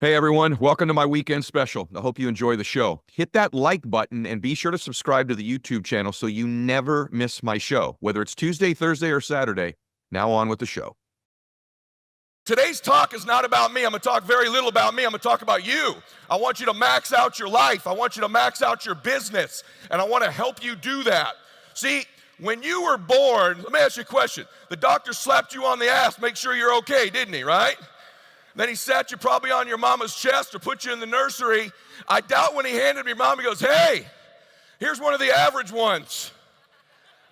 Hey everyone, welcome to my weekend special. I hope you enjoy the show. Hit that like button and be sure to subscribe to the YouTube channel so you never miss my show, whether it's Tuesday, Thursday, or Saturday. Now on with the show. Today's talk is not about me. I'm going to talk very little about me. I'm going to talk about you. I want you to max out your life. I want you to max out your business, and I want to help you do that. See, when you were born, let me ask you a question. The doctor slapped you on the ass, make sure you're okay, didn't he, right? Then he sat you probably on your mama's chest or put you in the nursery. I doubt when he handed me your mom, he goes, hey, here's one of the average ones.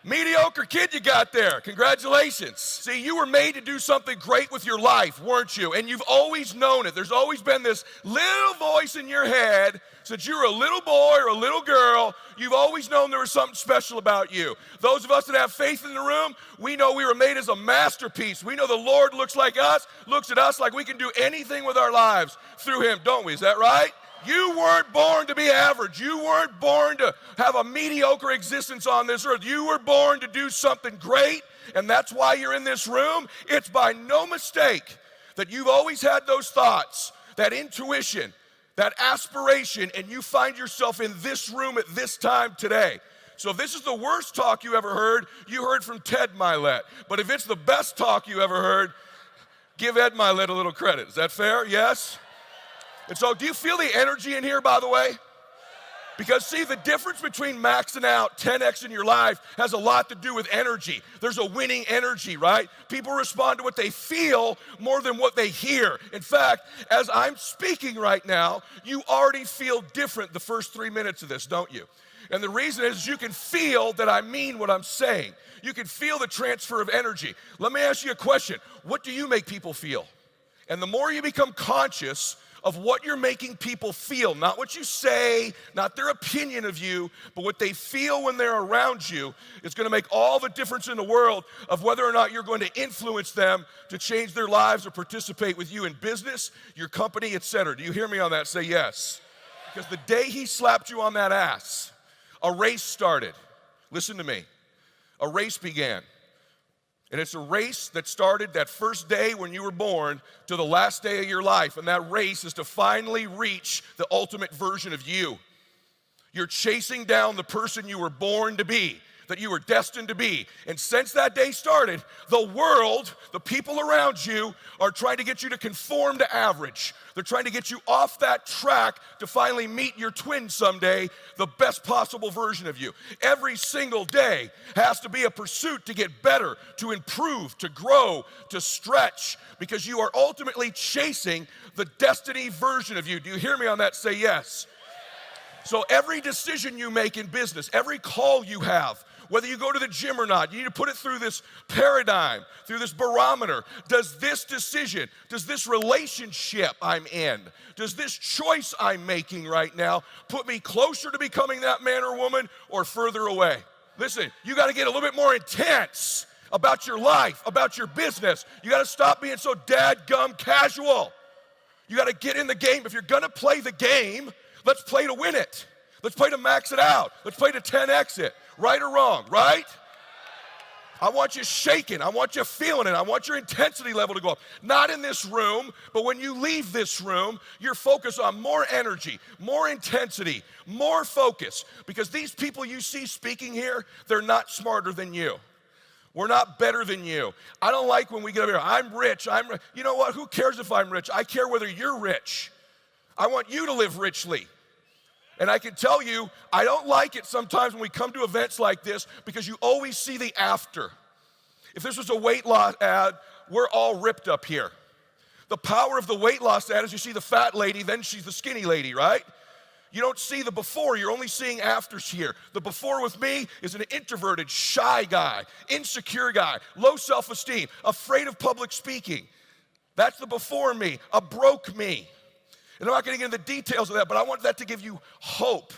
Mediocre kid you got there. Congratulations. See, you were made to do something great with your life, weren't you? And you've always known it. There's always been this little voice in your head since you were a little boy or a little girl. You've always known there was something special about you. Those of us that have faith in the room, we know we were made as a masterpiece. We know the Lord looks at us like we can do anything with our lives through him, don't we? Is that right? You weren't born to be average. You weren't born to have a mediocre existence on this earth. You were born to do something great, and that's why you're in this room. It's by no mistake that you've always had those thoughts, that intuition, that aspiration, and you find yourself in this room at this time today. So if this is the worst talk you ever heard, you heard from Ted Mylett. But if it's the best talk you ever heard, give Ed Mylett a little credit. Is that fair? Yes? And so do you feel the energy in here, by the way? Because see, the difference between maxing out 10x in your life has a lot to do with energy. There's a winning energy, right? People respond to what they feel more than what they hear. In fact, as I'm speaking right now, you already feel different the first 3 minutes of this, don't you? And the reason is you can feel that I mean what I'm saying. You can feel the transfer of energy. Let me ask you a question. What do you make people feel? And the more you become conscious of what you're making people feel, not what you say, not their opinion of you, but what they feel when they're around you, it's going to make all the difference in the world of whether or not you're going to influence them to change their lives or participate with you in business, your company, etc. Do you hear me on that? Say yes. Because the day he slapped you on that ass, a race started. Listen to me. A race began. And it's a race that started that first day when you were born to the last day of your life. And that race is to finally reach the ultimate version of you. You're chasing down the person you were born to be, that you were destined to be. And since that day started, the world, the people around you, are trying to get you to conform to average. They're trying to get you off that track to finally meet your twin someday, the best possible version of you. Every single day has to be a pursuit to get better, to improve, to grow, to stretch, because you are ultimately chasing the destiny version of you. Do you hear me on that? Say yes. So every decision you make in business, every call you have, whether you go to the gym or not, you need to put it through this paradigm, through this barometer. Does this decision, does this relationship I'm in, does this choice I'm making right now put me closer to becoming that man or woman or further away? Listen, you got to get a little bit more intense about your life, about your business. You got to stop being so dadgum casual. You got to get in the game. If you're going to play the game, let's play to win it. Let's play to max it out. Let's play to 10x it. Right or wrong, right? I want you shaking. I want you feeling it. I want your intensity level to go up. Not in this room, but when you leave this room, you're focused on more energy, more intensity, more focus. Because these people you see speaking here, they're not smarter than you. We're not better than you. I don't like when we get up here, I'm rich. You know what? Who cares if I'm rich? I care whether you're rich. I want you to live richly. And I can tell you, I don't like it sometimes when we come to events like this because you always see the after. If this was a weight loss ad, we're all ripped up here. The power of the weight loss ad is you see the fat lady, then she's the skinny lady, right? You don't see the before, you're only seeing afters here. The before with me is an introverted, shy guy, insecure guy, low self-esteem, afraid of public speaking. That's the before me, a broke me. And I'm not going to get into the details of that, but I want that to give you hope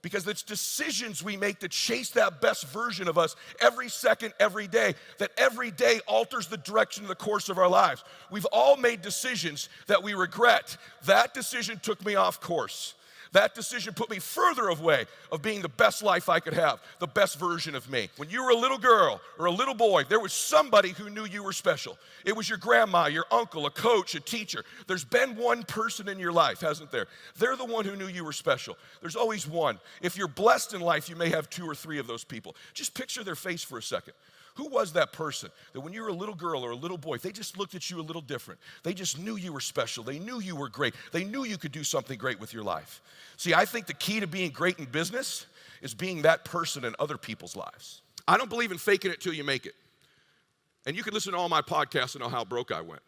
because it's decisions we make to chase that best version of us every second, every day, that every day alters the direction of the course of our lives. We've all made decisions that we regret. That decision took me off course. That decision put me further away of being the best life I could have, the best version of me. When you were a little girl or a little boy, there was somebody who knew you were special. It was your grandma, your uncle, a coach, a teacher. There's been one person in your life, hasn't there? They're the one who knew you were special. There's always one. If you're blessed in life, you may have 2 or 3 of those people. Just picture their face for a second. Who was that person that when you were a little girl or a little boy, they just looked at you a little different? They just knew you were special. They knew you were great. They knew you could do something great with your life. See, I think the key to being great in business is being that person in other people's lives. I don't believe in faking it till you make it. And you can listen to all my podcasts and know how broke I went.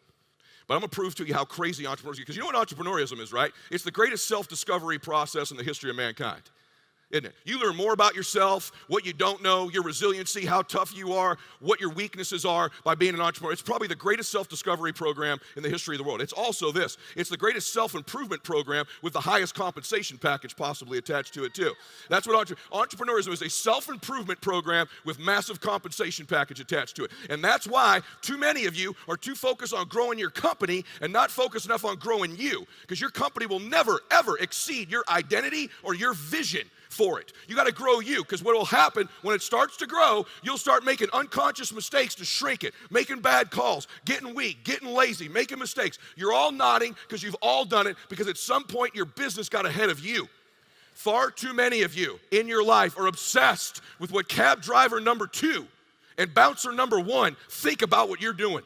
But I'm going to prove to you how crazy entrepreneurs are. Because you know what entrepreneurship is, right? It's the greatest self-discovery process in the history of mankind. Isn't it? You learn more about yourself, what you don't know, your resiliency, how tough you are, what your weaknesses are by being an entrepreneur. It's probably the greatest self-discovery program in the history of the world. It's also this. It's the greatest self-improvement program with the highest compensation package possibly attached to it too. That's what entrepreneurism is, a self-improvement program with massive compensation package attached to it. And that's why too many of you are too focused on growing your company and not focused enough on growing you, because your company will never, ever exceed your identity or your vision for it. You got to grow you, because what will happen when it starts to grow, you'll start making unconscious mistakes to shrink it, making bad calls, getting weak, getting lazy, making mistakes. You're all nodding because you've all done it, because at some point your business got ahead of you. Far too many of you in your life are obsessed with what cab driver number 2 and bouncer number 1 think about what you're doing,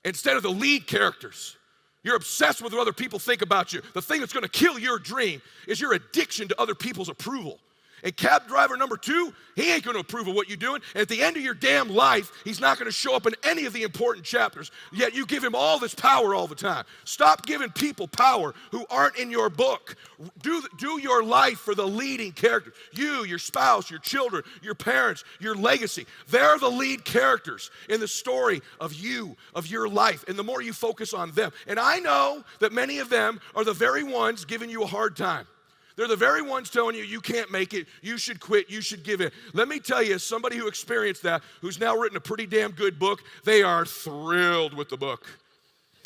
instead of the lead characters. You're obsessed with what other people think about you. The thing that's going to kill your dream is your addiction to other people's approval. And cab driver number 2, he ain't going to approve of what you're doing. And at the end of your damn life, he's not going to show up in any of the important chapters. Yet you give him all this power all the time. Stop giving people power who aren't in your book. Do your life for the leading characters. You, your spouse, your children, your parents, your legacy. They're the lead characters in the story of you, of your life. And the more you focus on them. And I know that many of them are the very ones giving you a hard time. They're the very ones telling you, you can't make it, you should quit, you should give in. Let me tell you, as somebody who experienced that, who's now written a pretty damn good book, they are thrilled with the book.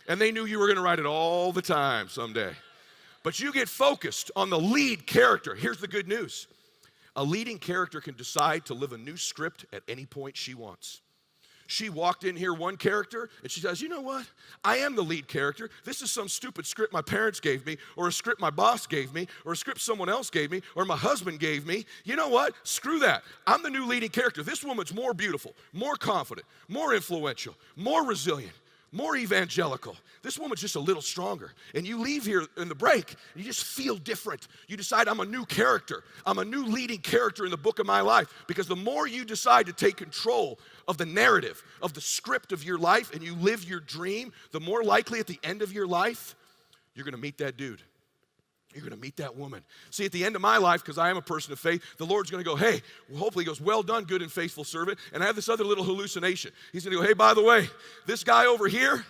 And they knew you were going to write it all the time someday. But you get focused on the lead character. Here's the good news. A leading character can decide to live a new script at any point she wants. She walked in here one character, and she says, you know what? I am the lead character. This is some stupid script my parents gave me, or a script my boss gave me, or a script someone else gave me, or my husband gave me. You know what? Screw that. I'm the new leading character. This woman's more beautiful, more confident, more influential, more resilient, more evangelical. This woman's just a little stronger. And you leave here in the break, and you just feel different. You decide, I'm a new character. I'm a new leading character in the book of my life. Because the more you decide to take control of the narrative, of the script of your life, and you live your dream, the more likely at the end of your life, you're going to meet that dude. You're going to meet that woman. See, at the end of my life, because I am a person of faith, the Lord's going to go, hey, hopefully he goes, well done, good and faithful servant. And I have this other little hallucination. He's going to go, hey, by the way, this guy over here,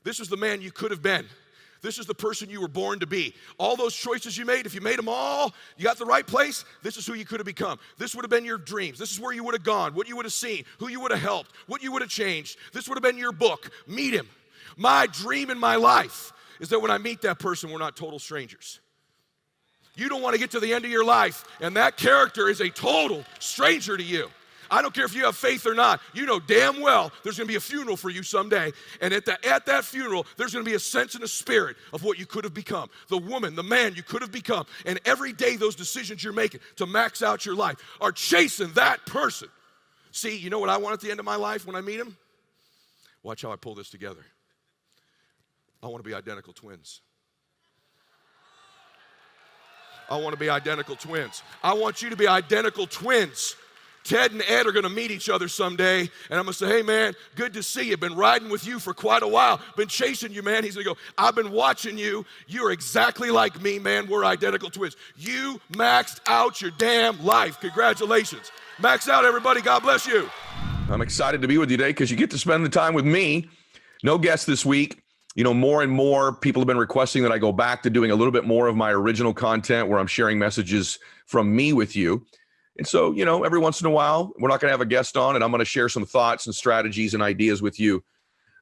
this was the man you could have been. This is the person you were born to be. All those choices you made, if you made them all, you got the right place, this is who you could have become. This would have been your dreams. This is where you would have gone, what you would have seen, who you would have helped, what you would have changed. This would have been your book. Meet him. My dream in my life is that when I meet that person, we're not total strangers. You don't want to get to the end of your life, and that character is a total stranger to you. I don't care if you have faith or not. You know damn well there's going to be a funeral for you someday. And at that funeral, there's going to be a sense and a spirit of what you could have become. The woman, the man you could have become. And every day those decisions you're making to max out your life are chasing that person. See, you know what I want at the end of my life when I meet him? Watch how I pull this together. I want to be identical twins. I want to be identical twins. I want you to be identical twins. Ted and Ed are going to meet each other someday, and I'm going to say, hey, man, good to see you. Been riding with you for quite a while. Been chasing you, man. He's going to go, I've been watching you. You're exactly like me, man. We're identical twins. You maxed out your damn life. Congratulations. Max out, everybody. God bless you. I'm excited to be with you today because you get to spend the time with me. No guests this week. You know, more and more people have been requesting that I go back to doing a little bit more of my original content where I'm sharing messages from me with you. And so, you know, every once in a while, we're not going to have a guest on, and I'm going to share some thoughts and strategies and ideas with you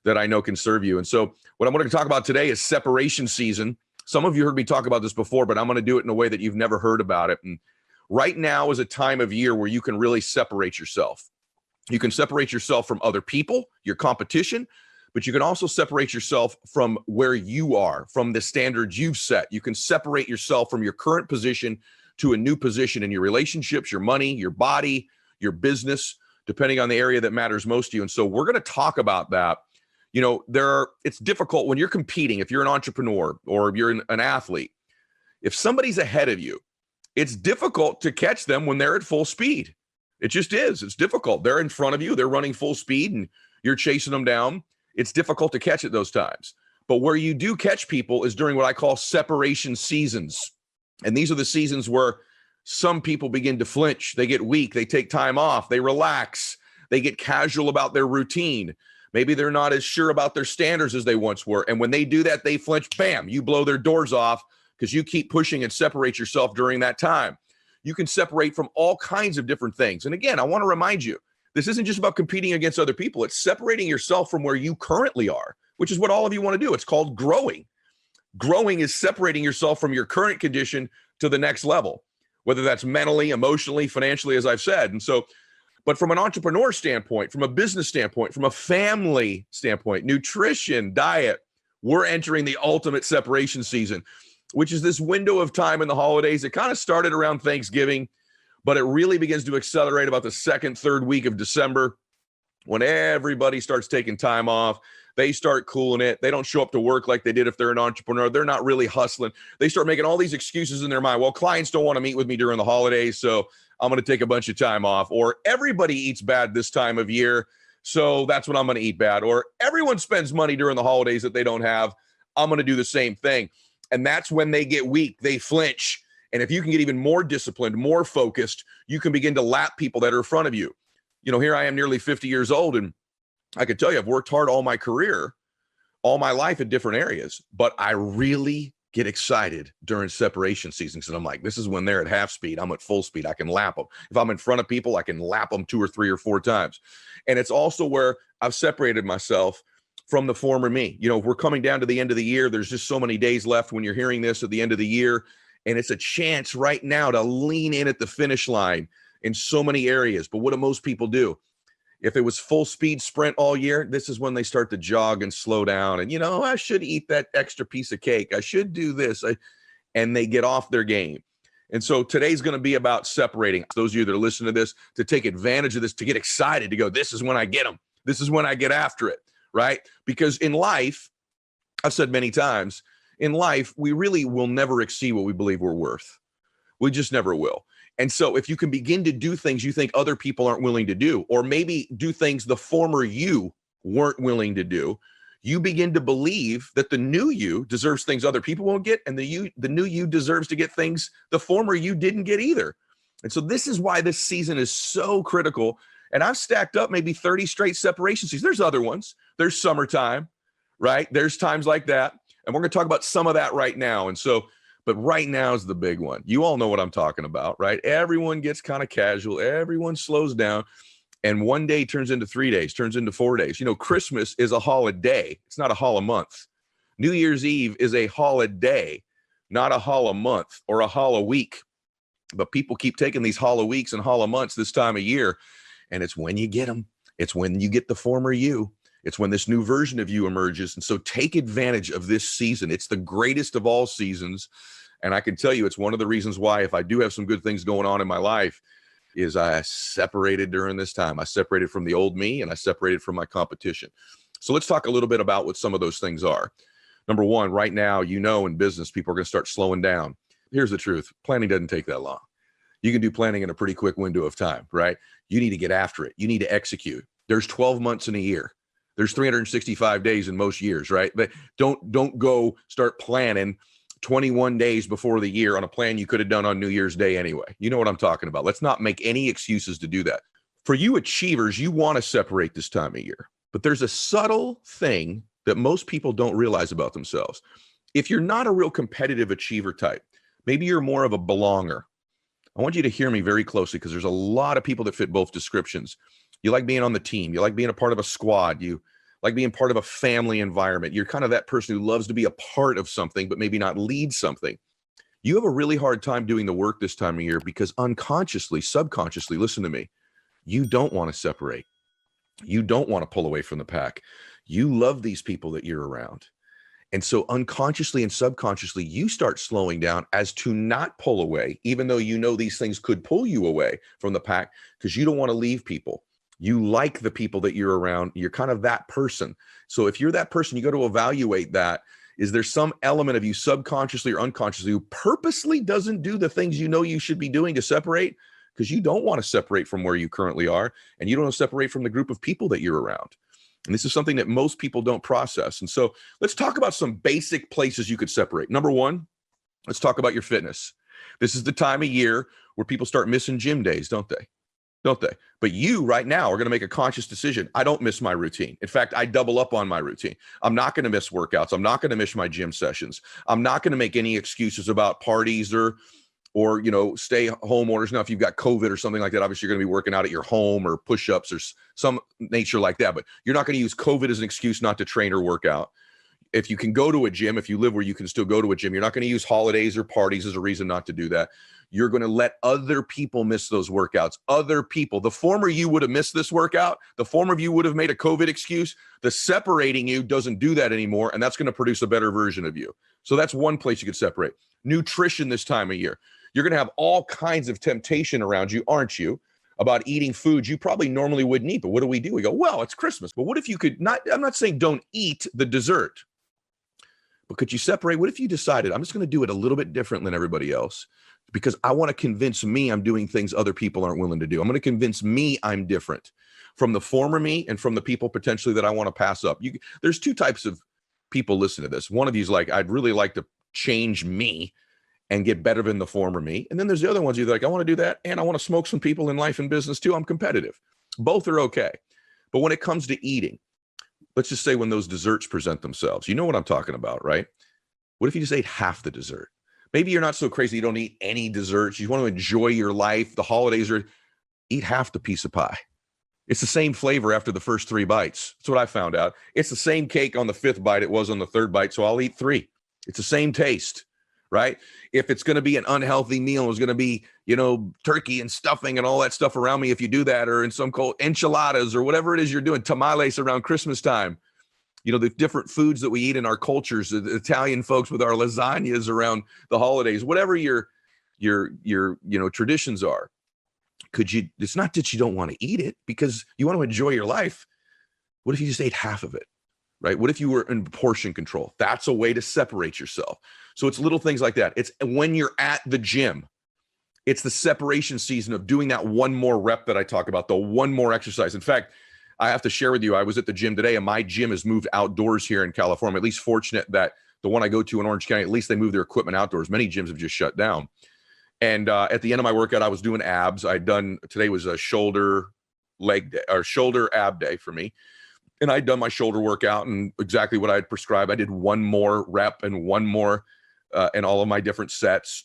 that I know can serve you. And so what I'm going to talk about today is separation season. Some of you heard me talk about this before, but I'm going to do it in a way that you've never heard about it. And right now is a time of year where you can really separate yourself. You can separate yourself from other people, your competition, but you can also separate yourself from where you are, from the standards you've set. You can separate yourself from your current position to a new position in your relationships, your money, your body, your business, depending on the area that matters most to you. And so we're going to talk about that. You know, it's difficult when you're competing, if you're an entrepreneur or if you're an athlete, if somebody's ahead of you, it's difficult to catch them when they're at full speed. It just is. It's difficult. They're in front of you. They're running full speed and you're chasing them down. It's difficult to catch at those times. But where you do catch people is during what I call separation seasons. And these are the seasons where some people begin to flinch. They get weak. They take time off. They relax. They get casual about their routine. Maybe they're not as sure about their standards as they once were. And when they do that, they flinch. Bam, you blow their doors off because you keep pushing and separate yourself during that time. You can separate from all kinds of different things. And again, I want to remind you, this isn't just about competing against other people. It's separating yourself from where you currently are, which is what all of you want to do. It's called growing. Growing is separating yourself from your current condition to the next level, whether that's mentally, emotionally, financially, as I've said. And so, but from an entrepreneur standpoint, from a business standpoint, from a family standpoint, nutrition, diet, we're entering the ultimate separation season, which is this window of time in the holidays. It kind of started around Thanksgiving, but it really begins to accelerate about the second, third week of December when everybody starts taking time off. They start cooling it. They don't show up to work like they did if they're an entrepreneur. They're not really hustling. They start making all these excuses in their mind. Well, clients don't want to meet with me during the holidays, so I'm going to take a bunch of time off. Or everybody eats bad this time of year, so that's when I'm going to eat bad. Or everyone spends money during the holidays that they don't have. I'm going to do the same thing. And that's when they get weak. They flinch. And if you can get even more disciplined, more focused, you can begin to lap people that are in front of you. You know, here I am nearly 50 years old, and I could tell you I've worked hard all my career, all my life in different areas, but I really get excited during separation seasons. And I'm like, this is when they're at half speed. I'm at full speed. I can lap them. If I'm in front of people, I can lap them 2 or 3 or 4 times. And it's also where I've separated myself from the former me. You know, we're coming down to the end of the year. There's just so many days left when you're hearing this at the end of the year. And it's a chance right now to lean in at the finish line in so many areas. But what do most people do? If it was full speed sprint all year, this is when they start to jog and slow down. And, you know, I should eat that extra piece of cake. I should do this. And they get off their game. And so today's going to be about separating. Those of you that are listening to this, to take advantage of this, to get excited, to go, this is when I get them. This is when I get after it, right? Because in life, I've said many times, in life, we really will never exceed what we believe we're worth. We just never will. And so if you can begin to do things you think other people aren't willing to do, or maybe do things the former you weren't willing to do, you begin to believe that the new you deserves things other people won't get, and the new you deserves to get things the former you didn't get either. And so this is why this season is so critical. And I've stacked up maybe 30 straight separation seasons. There's other ones. There's summertime, right? There's times like that. And we're going to talk about some of that right now. And so, but right now is the big one. You all know what I'm talking about, right? Everyone gets kind of casual. Everyone slows down. And one day turns into 3 days, turns into 4 days. You know, Christmas is a holiday. It's not a holimonth. New Year's Eve is a holiday, not a holimonth or a holiweek. But people keep taking these holiweeks and holimonths this time of year. And it's when you get them. It's when you get the former you. It's when this new version of you emerges. And so take advantage of this season. It's the greatest of all seasons. And I can tell you, it's one of the reasons why, if I do have some good things going on in my life, is I separated during this time. I separated from the old me and I separated from my competition. So let's talk a little bit about what some of those things are. Number one, right now, you know, in business, people are going to start slowing down. Here's the truth. Planning doesn't take that long. You can do planning in a pretty quick window of time, right? You need to get after it. You need to execute. There's 12 months in a year. There's 365 days in most years, right? But don't go start planning 21 days before the year on a plan you could have done on New Year's Day anyway. You know what I'm talking about. Let's not make any excuses to do that. For you achievers, you want to separate this time of year, but there's a subtle thing that most people don't realize about themselves. If you're not a real competitive achiever type, maybe you're more of a belonger. I want you to hear me very closely, because there's a lot of people that fit both descriptions. You like being on the team. You like being a part of a squad. You like being part of a family environment. You're kind of that person who loves to be a part of something, but maybe not lead something. You have a really hard time doing the work this time of year because unconsciously, subconsciously, listen to me, you don't want to separate. You don't want to pull away from the pack. You love these people that you're around. And so unconsciously and subconsciously, you start slowing down as to not pull away, even though you know these things could pull you away from the pack because you don't want to leave people. You like the people that you're around. You're kind of that person. So if you're that person, you got to evaluate that. Is there some element of you subconsciously or unconsciously who purposely doesn't do the things you know you should be doing to separate? Because you don't want to separate from where you currently are, and you don't want to separate from the group of people that you're around. And this is something that most people don't process. And so let's talk about some basic places you could separate. Number one, let's talk about your fitness. This is the time of year where people start missing gym days, don't they? Don't they? But you right now are going to make a conscious decision. I don't miss my routine. In fact, I double up on my routine. I'm not going to miss workouts. I'm not going to miss my gym sessions. I'm not going to make any excuses about parties or stay home orders. Now, if you've got COVID or something like that, obviously you're going to be working out at your home or push-ups or some nature like that, but you're not going to use COVID as an excuse not to train or work out. If you can go to a gym, if you live where you can still go to a gym, you're not going to use holidays or parties as a reason not to do that. You're going to let other people miss those workouts. Other people, the former you would have missed this workout, the former you would have made a COVID excuse. The separating you doesn't do that anymore, and that's going to produce a better version of you. So that's one place you could separate. Nutrition this time of year. You're going to have all kinds of temptation around you, aren't you, about eating foods you probably normally wouldn't eat. But what do? We go, well, it's Christmas. But what if you could not, I'm not saying don't eat the dessert, but could you separate? What if you decided, I'm just going to do it a little bit different than everybody else because I want to convince me I'm doing things other people aren't willing to do. I'm going to convince me I'm different from the former me and from the people potentially that I want to pass up. There's two types of people listen to this. One of you is like, I'd really like to change me and get better than the former me. And then there's the other ones, you're like, I want to do that, and I want to smoke some people in life and business too. I'm competitive. Both are okay. But when it comes to eating, let's just say when those desserts present themselves, you know what I'm talking about, right? What if you just ate half the dessert? Maybe you're not so crazy you don't eat any desserts. You want to enjoy your life. The holidays eat half the piece of pie. It's the same flavor after the first 3 bites. That's what I found out. It's the same cake on the 5th bite it was on the 3rd bite, so I'll eat 3. It's the same taste. Right? If it's going to be an unhealthy meal, it's going to be, turkey and stuffing and all that stuff around me. If you do that, or in some cold enchiladas or whatever it is you're doing, tamales around Christmas time, the different foods that we eat in our cultures, the Italian folks with our lasagnas around the holidays, whatever your traditions are. It's not that you don't want to eat it because you want to enjoy your life. What if you just ate half of it? Right? What if you were in portion control? That's a way to separate yourself. So it's little things like that. It's when you're at the gym, it's the separation season of doing that one more rep that I talk about, the one more exercise. In fact, I have to share with you, I was at the gym today, and my gym has moved outdoors here in California. At least fortunate that the one I go to in Orange County, at least they move their equipment outdoors. Many gyms have just shut down. And at the end of my workout, I was doing abs. Today was a shoulder ab day for me. And I'd done my shoulder workout and exactly what I had prescribed. I did one more rep and one more in all of my different sets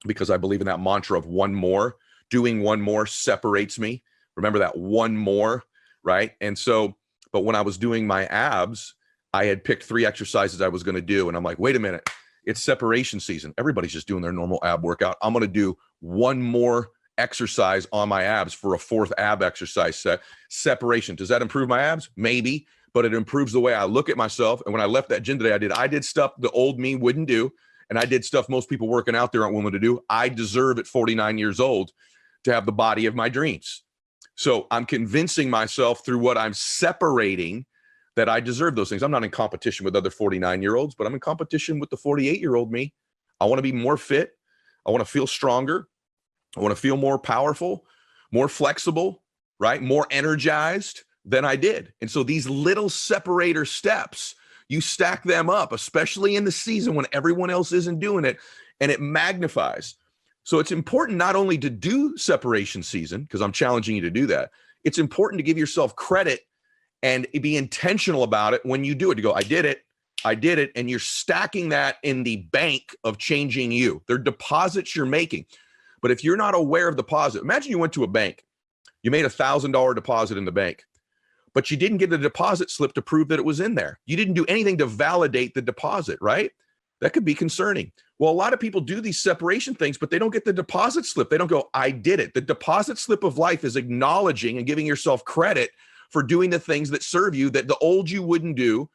because I believe in that mantra of one more. Doing one more separates me. Remember that one more, right? And so, but when I was doing my abs, I had picked 3 exercises I was going to do. And I'm like, wait a minute, it's separation season. Everybody's just doing their normal ab workout. I'm going to do one more exercise on my abs for a 4th ab exercise set. Separation. Does that improve my abs? Maybe, but it improves the way I look at myself. And when I left that gym today, I did stuff the old me wouldn't do. And I did stuff most people working out there aren't willing to do. I deserve at 49 years old to have the body of my dreams. So I'm convincing myself through what I'm separating that I deserve those things. I'm not in competition with other 49-year-olds, but I'm in competition with the 48-year-old me. I want to be more fit. I want to feel stronger. I want to feel more powerful, more flexible, right? More energized than I did. And so these little separator steps, you stack them up, especially in the season when everyone else isn't doing it, and it magnifies. So it's important not only to do separation season, because I'm challenging you to do that. It's important to give yourself credit and be intentional about it when you do it. To go, I did it. And you're stacking that in the bank of changing you. They're deposits you're making. But if you're not aware of deposit, imagine you went to a bank, you made $1,000 deposit in the bank, but you didn't get a deposit slip to prove that it was in there. You didn't do anything to validate the deposit, right? That could be concerning. Well, a lot of people do these separation things, but they don't get the deposit slip. They don't go, I did it. The deposit slip of life is acknowledging and giving yourself credit for doing the things that serve you that the old you wouldn't do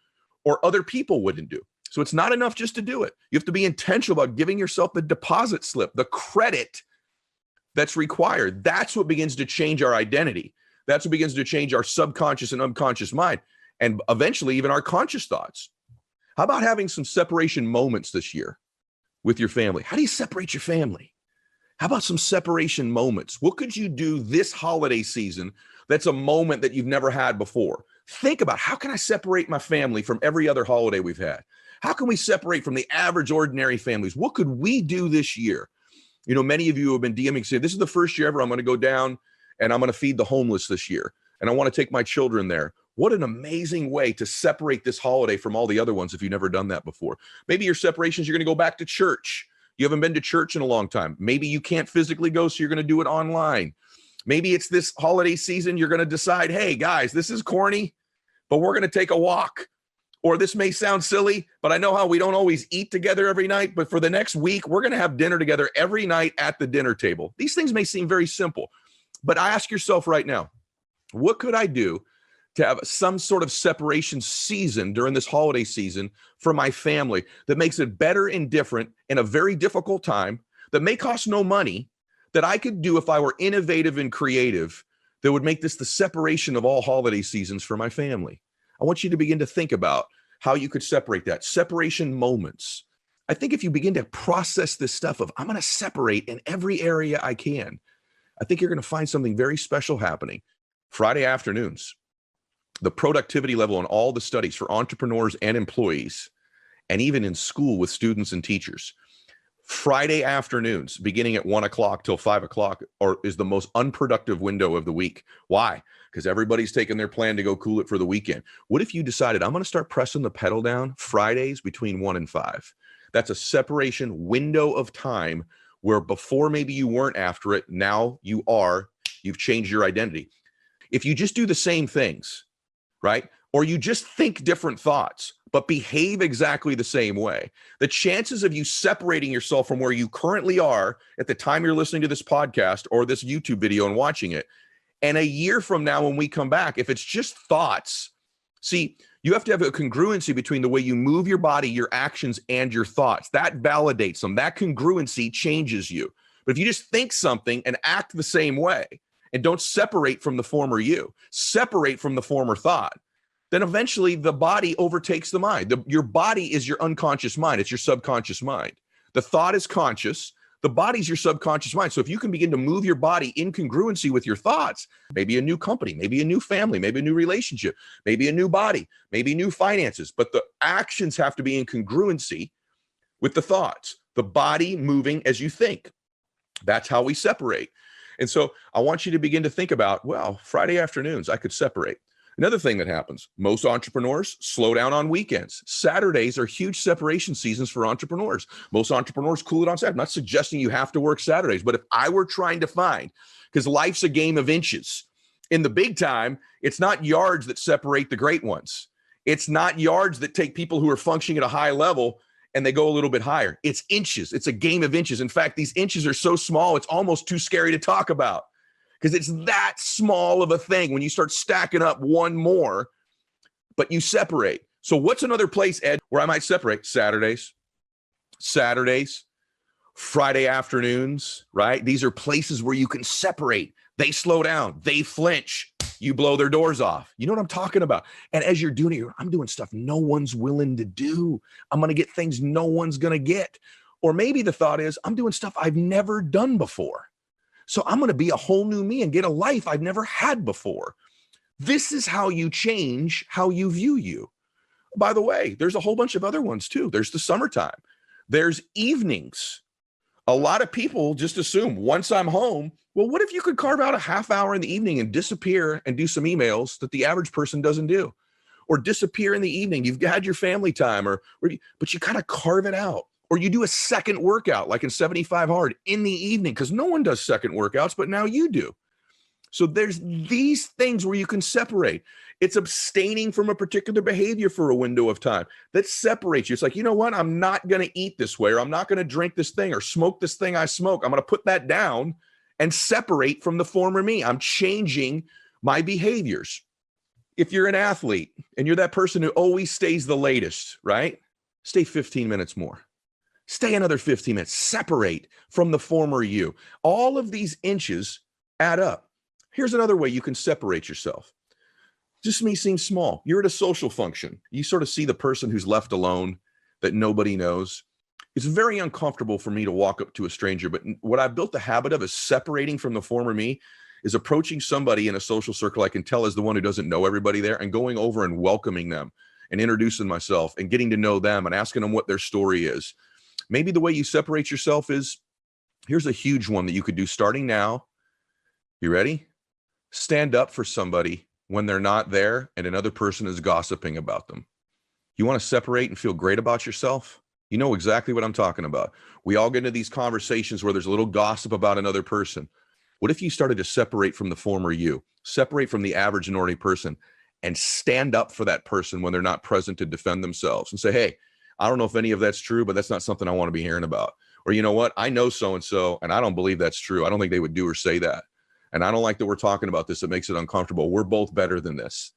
or other people wouldn't do. So it's not enough just to do it. You have to be intentional about giving yourself the deposit slip, the credit that's required. That's what begins to change our identity. That's what begins to change our subconscious and unconscious mind, and eventually even our conscious thoughts. How about having some separation moments this year with your family? How do you separate your family? How about some separation moments? What could you do this holiday season that's a moment that you've never had before? Think about, how can I separate my family from every other holiday we've had? How can we separate from the average ordinary families? What could we do this year? You know, many of you have been DMing saying, this is the first year ever I'm going to go down and I'm going to feed the homeless this year. And I want to take my children there. What an amazing way to separate this holiday from all the other ones if you've never done that before. Maybe your separations, you're going to go back to church. You haven't been to church in a long time. Maybe you can't physically go, so you're going to do it online. Maybe it's this holiday season, you're going to decide, hey, guys, this is corny, but we're going to take a walk. Or this may sound silly, but I know how we don't always eat together every night, but for the next week, we're going to have dinner together every night at the dinner table. These things may seem very simple, but ask yourself right now, what could I do to have some sort of separation season during this holiday season for my family that makes it better and different in a very difficult time, that may cost no money, that I could do if I were innovative and creative, that would make this the separation of all holiday seasons for my family? I want you to begin to think about how you could separate that. Separation moments. I think if you begin to process this stuff of, I'm going to separate in every area I can, I think you're going to find something very special happening. Friday afternoons, the productivity level in all the studies for entrepreneurs and employees, and even in school with students and teachers, Friday afternoons, beginning at 1 o'clock till 5 o'clock, is the most unproductive window of the week. Why? Because everybody's taking their plan to go cool it for the weekend. What if you decided, I'm going to start pressing the pedal down Fridays between 1 and 5? That's a separation window of time where before maybe you weren't after it, now you are. You've changed your identity. If you just do the same things, right? Or you just think different thoughts, but behave exactly the same way, the chances of you separating yourself from where you currently are at the time you're listening to this podcast or this YouTube video and watching it, and a year from now when we come back, if it's just thoughts, see, you have to have a congruency between the way you move your body, your actions, and your thoughts. That validates them. That congruency changes you. But if you just think something and act the same way and don't separate from the former you, separate from the former thought, then eventually the body overtakes the mind. Your body is your unconscious mind. It's your subconscious mind. The thought is conscious. The body's your subconscious mind. So if you can begin to move your body in congruency with your thoughts, maybe a new company, maybe a new family, maybe a new relationship, maybe a new body, maybe new finances, but the actions have to be in congruency with the thoughts, the body moving as you think. That's how we separate. And so I want you to begin to think about, well, Friday afternoons, I could separate. Another thing that happens, most entrepreneurs slow down on weekends. Saturdays are huge separation seasons for entrepreneurs. Most entrepreneurs cool it on Saturday. I'm not suggesting you have to work Saturdays, but if I were trying to find, because life's a game of inches. In the big time, it's not yards that separate the great ones. It's not yards that take people who are functioning at a high level and they go a little bit higher. It's inches. It's a game of inches. In fact, these inches are so small, it's almost too scary to talk about. Because it's that small of a thing when you start stacking up one more, but you separate. So what's another place, Ed, where I might separate? Saturdays, Friday afternoons, right? These are places where you can separate. They slow down, they flinch, you blow their doors off. You know what I'm talking about? And as you're doing it, I'm doing stuff no one's willing to do. I'm going to get things no one's going to get. Or maybe the thought is, I'm doing stuff I've never done before. So I'm going to be a whole new me and get a life I've never had before. This is how you change how you view you. By the way, there's a whole bunch of other ones too. There's the summertime. There's evenings. A lot of people just assume once I'm home, well, what if you could carve out a half hour in the evening and disappear and do some emails that the average person doesn't do? Or disappear in the evening. You've had your family time, but you kind of carve it out. Or you do a second workout like in 75 Hard in the evening, because no one does second workouts, but now you do. So there's these things where you can separate. It's abstaining from a particular behavior for a window of time that separates you. It's like, you know what? I'm not going to eat this way, or I'm not going to drink this thing or smoke this thing I smoke. I'm going to put that down and separate from the former me. I'm changing my behaviors. If you're an athlete and you're that person who always stays the latest, right? Stay 15 minutes more. Stay another 15 minutes. Separate from the former you. All of these inches add up. Here's another way you can separate yourself. This may seem small. You're at a social function. You sort of see the person who's left alone that nobody knows. It's very uncomfortable for me to walk up to a stranger, but what I've built the habit of is separating from the former me, is approaching somebody in a social circle I can tell is the one who doesn't know everybody there, and going over and welcoming them and introducing myself and getting to know them and asking them what their story is. Maybe the way you separate yourself is, here's a huge one that you could do starting now. You ready? Stand up for somebody when they're not there and another person is gossiping about them. You want to separate and feel great about yourself? You know exactly what I'm talking about. We all get into these conversations where there's a little gossip about another person. What if you started to separate from the former you, separate from the average and ordinary person, and stand up for that person when they're not present to defend themselves and say, hey, I don't know if any of that's true, but that's not something I want to be hearing about. Or, you know what? I know so-and-so, and I don't believe that's true. I don't think they would do or say that. And I don't like that we're talking about this. It makes it uncomfortable. We're both better than this.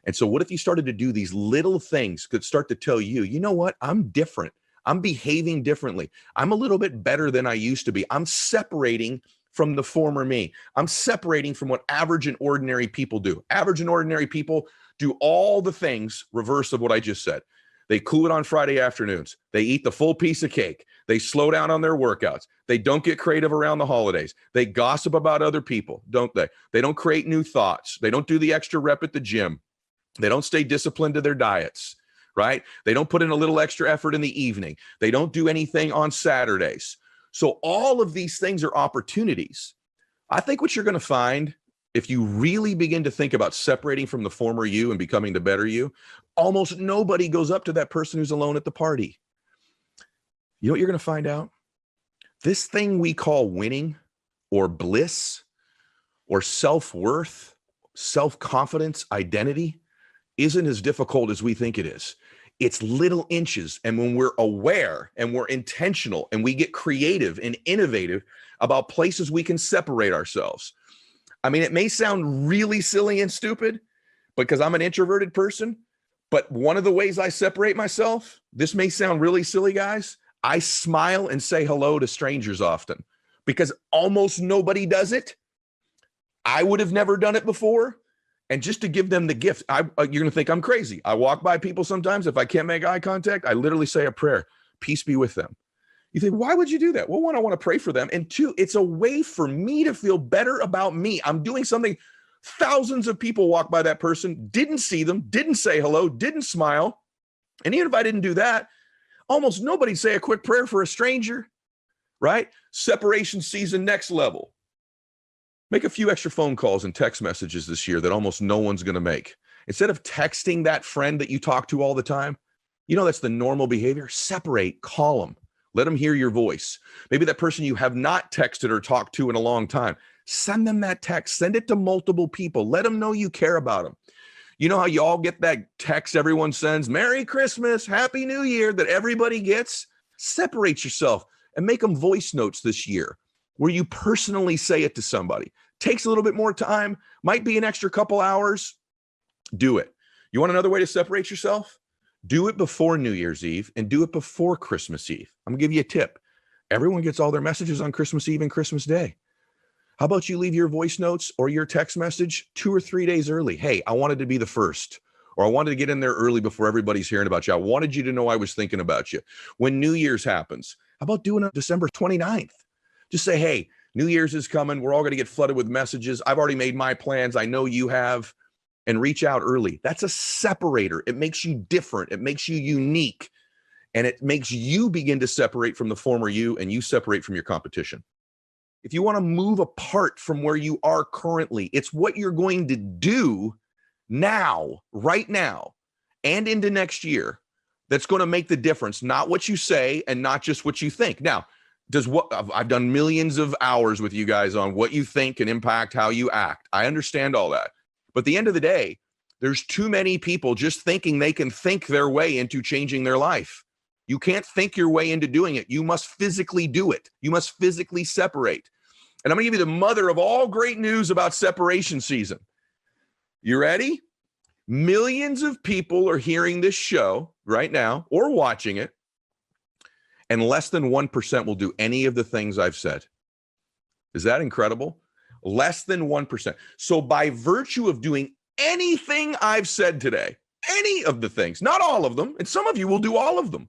And so what if you started to do these little things could start to tell you, you know what? I'm different. I'm behaving differently. I'm a little bit better than I used to be. I'm separating from the former me. I'm separating from what average and ordinary people do. Average and ordinary people do all the things reverse of what I just said. They cool it on Friday afternoons. They eat the full piece of cake. They slow down on their workouts. They don't get creative around the holidays. They gossip about other people, don't they? They don't create new thoughts. They don't do the extra rep at the gym. They don't stay disciplined to their diets, right? They don't put in a little extra effort in the evening. They don't do anything on Saturdays. So all of these things are opportunities. I think what you're going to find, if you really begin to think about separating from the former you and becoming the better you, almost nobody goes up to that person who's alone at the party. You know what you're going to find out? This thing we call winning or bliss or self-worth, self-confidence, identity isn't as difficult as we think it is. It's little inches. And when we're aware and we're intentional and we get creative and innovative about places we can separate ourselves. I mean, it may sound really silly and stupid because I'm an introverted person, but one of the ways I separate myself, this may sound really silly, guys. I smile and say hello to strangers often because almost nobody does it. I would have never done it before. And just to give them the gift, you're going to think I'm crazy. I walk by people sometimes. If I can't make eye contact, I literally say a prayer, peace be with them. You think, why would you do that? Well, one, I want to pray for them. And two, it's a way for me to feel better about me. I'm doing something. Thousands of people walk by that person, didn't see them, didn't say hello, didn't smile. And even if I didn't do that, almost nobody'd say a quick prayer for a stranger, right? Separation season, next level. Make a few extra phone calls and text messages this year that almost no one's going to make. Instead of texting that friend that you talk to all the time, you know that's the normal behavior. Separate, call them, let them hear your voice. Maybe that person you have not texted or talked to in a long time, send them that text, send it to multiple people, let them know you care about them. You know how you all get that text everyone sends, Merry Christmas, Happy New Year, that everybody gets? Separate yourself and make them voice notes this year where you personally say it to somebody. Takes a little bit more time, might be an extra couple hours. Do it. You want another way to separate yourself? Do it before New Year's Eve and do it before Christmas Eve. I'm gonna give you a tip. Everyone gets all their messages on Christmas Eve and Christmas Day. How about you leave your voice notes or your text message 2 or 3 days early? Hey, I wanted to be the first, or I wanted to get in there early before everybody's hearing about you. I wanted you to know I was thinking about you. When New Year's happens, how about doing it December 29th? Just say, hey, New Year's is coming. We're all going to get flooded with messages. I've already made my plans. I know you have. And reach out early. That's a separator. It makes you different. It makes you unique. And it makes you begin to separate from the former you, and you separate from your competition. If you want to move apart from where you are currently, it's what you're going to do now, right now, and into next year that's going to make the difference, not what you say and not just what you think. Now, I've done millions of hours with you guys on what you think can impact how you act. I understand all that. But at the end of the day, there's too many people just thinking they can think their way into changing their life. You can't think your way into doing it. You must physically do it. You must physically separate. And I'm going to give you the mother of all great news about separation season. You ready? Millions of people are hearing this show right now or watching it, and less than 1% will do any of the things I've said. Is that incredible? Less than 1%. So by virtue of doing anything I've said today, any of the things, not all of them, and some of you will do all of them,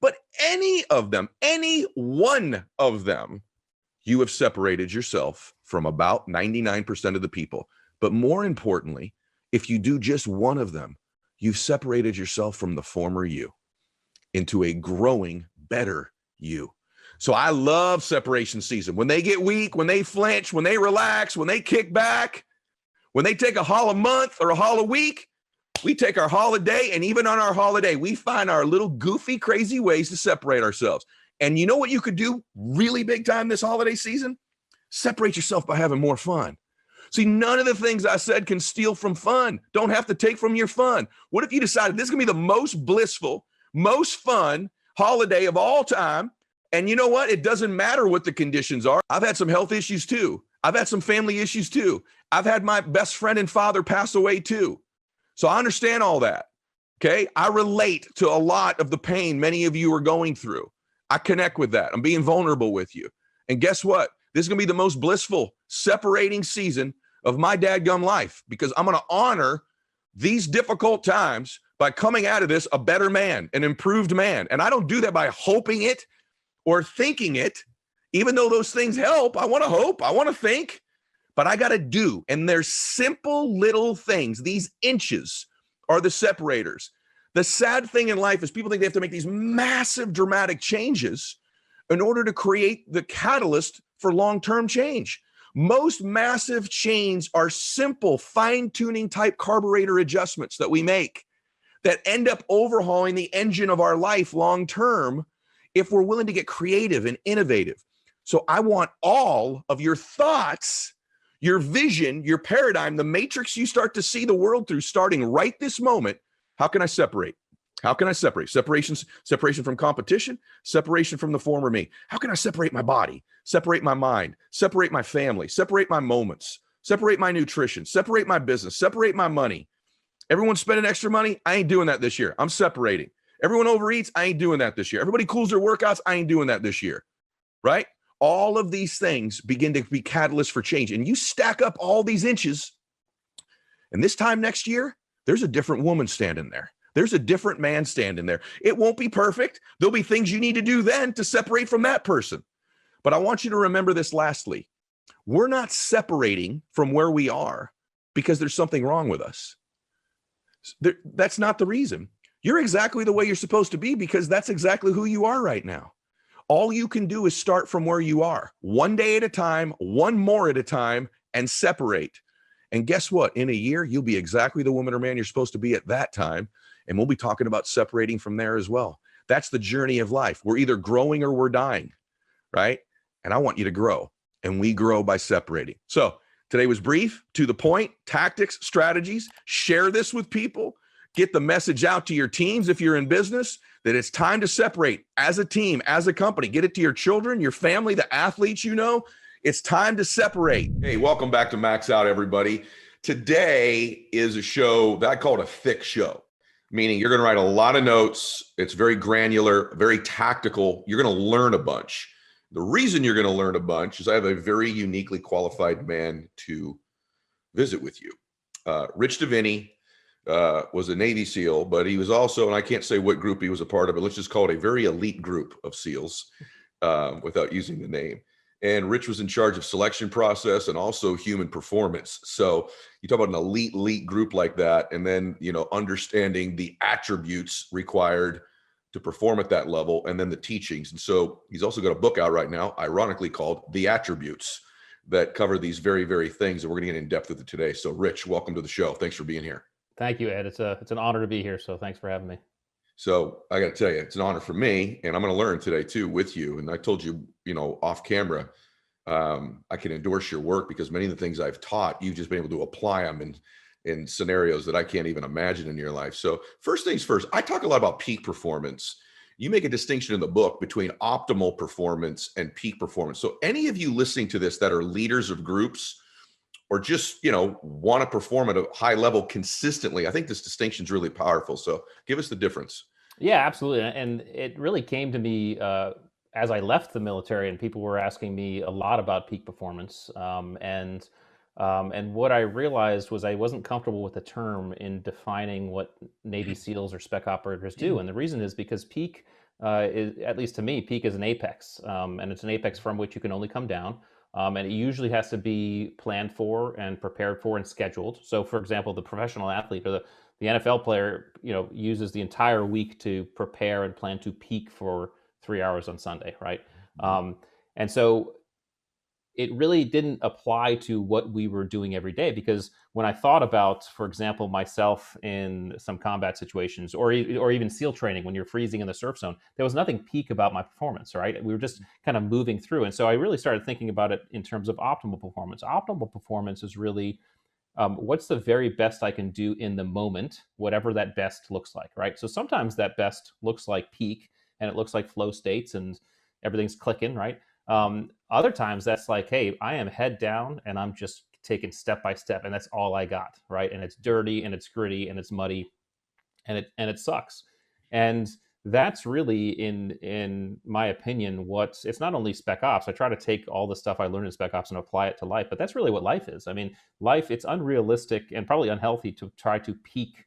but any of them, any one of them, you have separated yourself from about 99% of the people. But more importantly, if you do just one of them, you've separated yourself from the former you into a growing, better you. So I love separation season. When they get weak, when they flinch, when they relax, when they kick back, when they take a holla month or a holla week, we take our holiday, and even on our holiday, we find our little goofy, crazy ways to separate ourselves. And you know what you could do really big time this holiday season? Separate yourself by having more fun. See, none of the things I said can steal from fun. Don't have to take from your fun. What if you decided this is going to be the most blissful, most fun holiday of all time? And you know what? It doesn't matter what the conditions are. I've had some health issues too. I've had some family issues too. I've had my best friend and father pass away too. So I understand all that. Okay. I relate to a lot of the pain many of you are going through. I connect with that. I'm being vulnerable with you. And guess what? This is going to be the most blissful separating season of my dadgum life, because I'm going to honor these difficult times by coming out of this a better man, an improved man. And I don't do that by hoping it or thinking it, even though those things help. I want to hope, I want to think, but I got to do. And there's simple little things. These inches are the separators. The sad thing in life is people think they have to make these massive dramatic changes in order to create the catalyst for long-term change. Most massive change are simple fine-tuning type carburetor adjustments that we make that end up overhauling the engine of our life long-term if we're willing to get creative and innovative. So I want all of your thoughts, your vision, your paradigm, the matrix you start to see the world through starting right this moment. How can I separate? How can I separate? Separation from competition, separation from the former me. How can I separate my body, separate my mind, separate my family, separate my moments, separate my nutrition, separate my business, separate my money. Everyone's spending extra money. I ain't doing that this year. I'm separating. Everyone overeats. I ain't doing that this year. Everybody cools their workouts. I ain't doing that this year. Right? All of these things begin to be catalysts for change. And you stack up all these inches, and this time next year, there's a different woman standing there. There's a different man standing there. It won't be perfect. There'll be things you need to do then to separate from that person. But I want you to remember this lastly. We're not separating from where we are because there's something wrong with us. That's not the reason. You're exactly the way you're supposed to be because that's exactly who you are right now. All you can do is start from where you are, one day at a time, one more at a time, and separate. And guess what? In a year, you'll be exactly the woman or man you're supposed to be at that time. And we'll be talking about separating from there as well. That's the journey of life. We're either growing or we're dying, right? And I want you to grow. And we grow by separating. So today was brief, to the point, tactics, strategies. Share this with people. Get the message out to your teams if you're in business that it's time to separate as a team, as a company. Get it to your children, your family, the athletes you know. It's time to separate. Hey, welcome back to Max Out, everybody. Today is a show that I call it a thick show, meaning you're going to write a lot of notes. It's very granular, very tactical. You're going to learn a bunch. The reason you're going to learn a bunch is I have a very uniquely qualified man to visit with you. Rich Diviney was a Navy SEAL, but he was also, and I can't say what group he was a part of, but let's just call it a very elite group of SEALs without using the name. And Rich was in charge of selection process and also human performance. So you talk about an elite group like that, and then, you know, understanding the attributes required to perform at that level, and then the teachings. And so he's also got a book out right now, ironically called The Attributes, that cover these very, very things. And we're going to get in depth with it today. So Rich, welcome to the show. Thanks for being here. Thank you, Ed. It's an honor to be here. So thanks for having me. So I got to tell you, it's an honor for me, and I'm going to learn today too with you. And I told you, off camera, I can endorse your work because many of the things I've taught, you've just been able to apply them in scenarios that I can't even imagine in your life. So first things first, I talk a lot about peak performance. You make a distinction in the book between optimal performance and peak performance. So any of you listening to this that are leaders of groups or just, want to perform at a high level consistently, I think this distinction is really powerful. So give us the difference. Yeah, absolutely. And it really came to me as I left the military, and people were asking me a lot about peak performance. And what I realized was I wasn't comfortable with the term in defining what Navy SEALs or spec operators do. And the reason is because peak is, at least to me, peak is an apex, and it's an apex from which you can only come down. And it usually has to be planned for and prepared for and scheduled. So, for example, the professional athlete or the NFL player, uses the entire week to prepare and plan to peak for 3 hours on Sunday, right? And so it really didn't apply to what we were doing every day, because when I thought about, for example, myself in some combat situations or even SEAL training, when you're freezing in the surf zone, there was nothing peak about my performance, right? We were just kind of moving through. And so I really started thinking about it in terms of optimal performance. Optimal performance is really what's the very best I can do in the moment, whatever that best looks like, right? So sometimes that best looks like peak and it looks like flow states and everything's clicking, right? Other times that's like, hey, I am head down and I'm just taking step by step, and that's all I got, right? And it's dirty and it's gritty and it's muddy and it sucks. And that's really, in my opinion, what it's not only spec ops. I try to take all the stuff I learned in spec ops and apply it to life, but that's really what life is. I mean, life, it's unrealistic and probably unhealthy to try to peak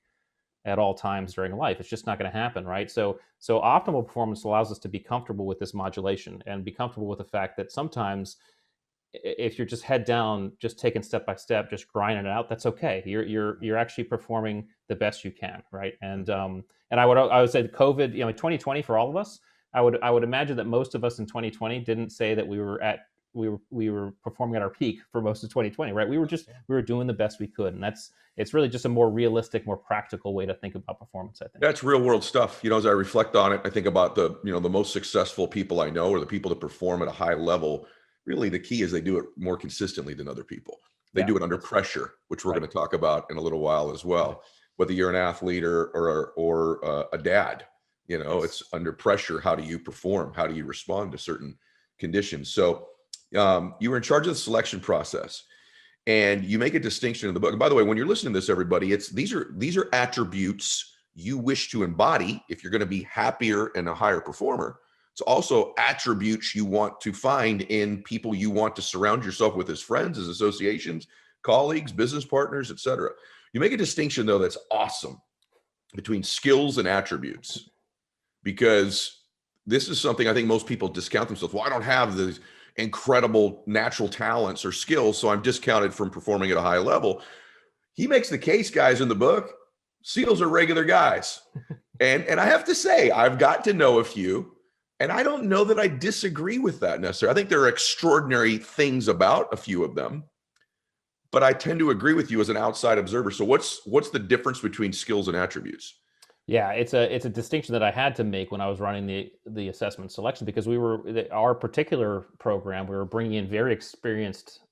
at all times during life. It's just not going to happen, right? So optimal performance allows us to be comfortable with this modulation and be comfortable with the fact that sometimes if you're just head down, just taking step by step, just grinding it out, that's okay. You're actually performing the best you can, right? And I would say COVID, 2020 for all of us, I would imagine that most of us in 2020 didn't say that we were performing at our peak for most of 2020, right? We were doing the best we could, and it's really just a more realistic, more practical way to think about performance, I think. That's real world stuff. As I reflect on it, I think about the most successful people I know, or the people that perform at a high level. Really, the key is they do it more consistently than other people. They do it under pressure, which we're going to talk about in a little while as well. Right. Whether you're an athlete or a dad, it's under pressure. How do you perform? How do you respond to certain conditions? So you were in charge of the selection process, and you make a distinction in the book. And by the way, when you're listening to this, everybody, these are attributes you wish to embody if you're going to be happier and a higher performer. It's also attributes you want to find in people you want to surround yourself with as friends, as associations, colleagues, business partners, etc. You make a distinction, though, that's awesome between skills and attributes, because this is something I think most people discount themselves. Well, I don't have the incredible natural talents or skills, so I'm discounted from performing at a high level. He makes the case, guys, in the book, SEALs are regular guys. And I have to say, I've got to know a few. And I don't know that I disagree with that necessarily. I think there are extraordinary things about a few of them, but I tend to agree with you as an outside observer. So what's the difference between skills and attributes? Yeah, it's a distinction that I had to make when I was running the assessment selection, because our particular program, we were bringing in very experienced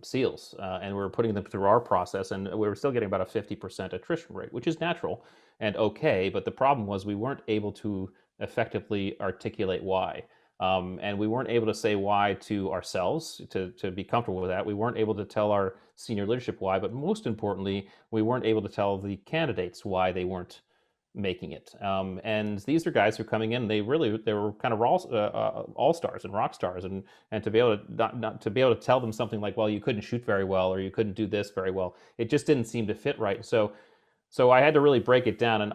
SEALs, and we were putting them through our process, and we were still getting about a 50% attrition rate, which is natural and okay. But the problem was we weren't able to effectively articulate why. And we weren't able to say why to ourselves to be comfortable with that. We weren't able to tell our senior leadership why, but most importantly, we weren't able to tell the candidates why they weren't making it. And these are guys who are coming in, they were kind of all stars and rock stars, and to be able to not to be able to tell them something like, well, you couldn't shoot very well, or you couldn't do this very well, it just didn't seem to fit right. So I had to really break it down, and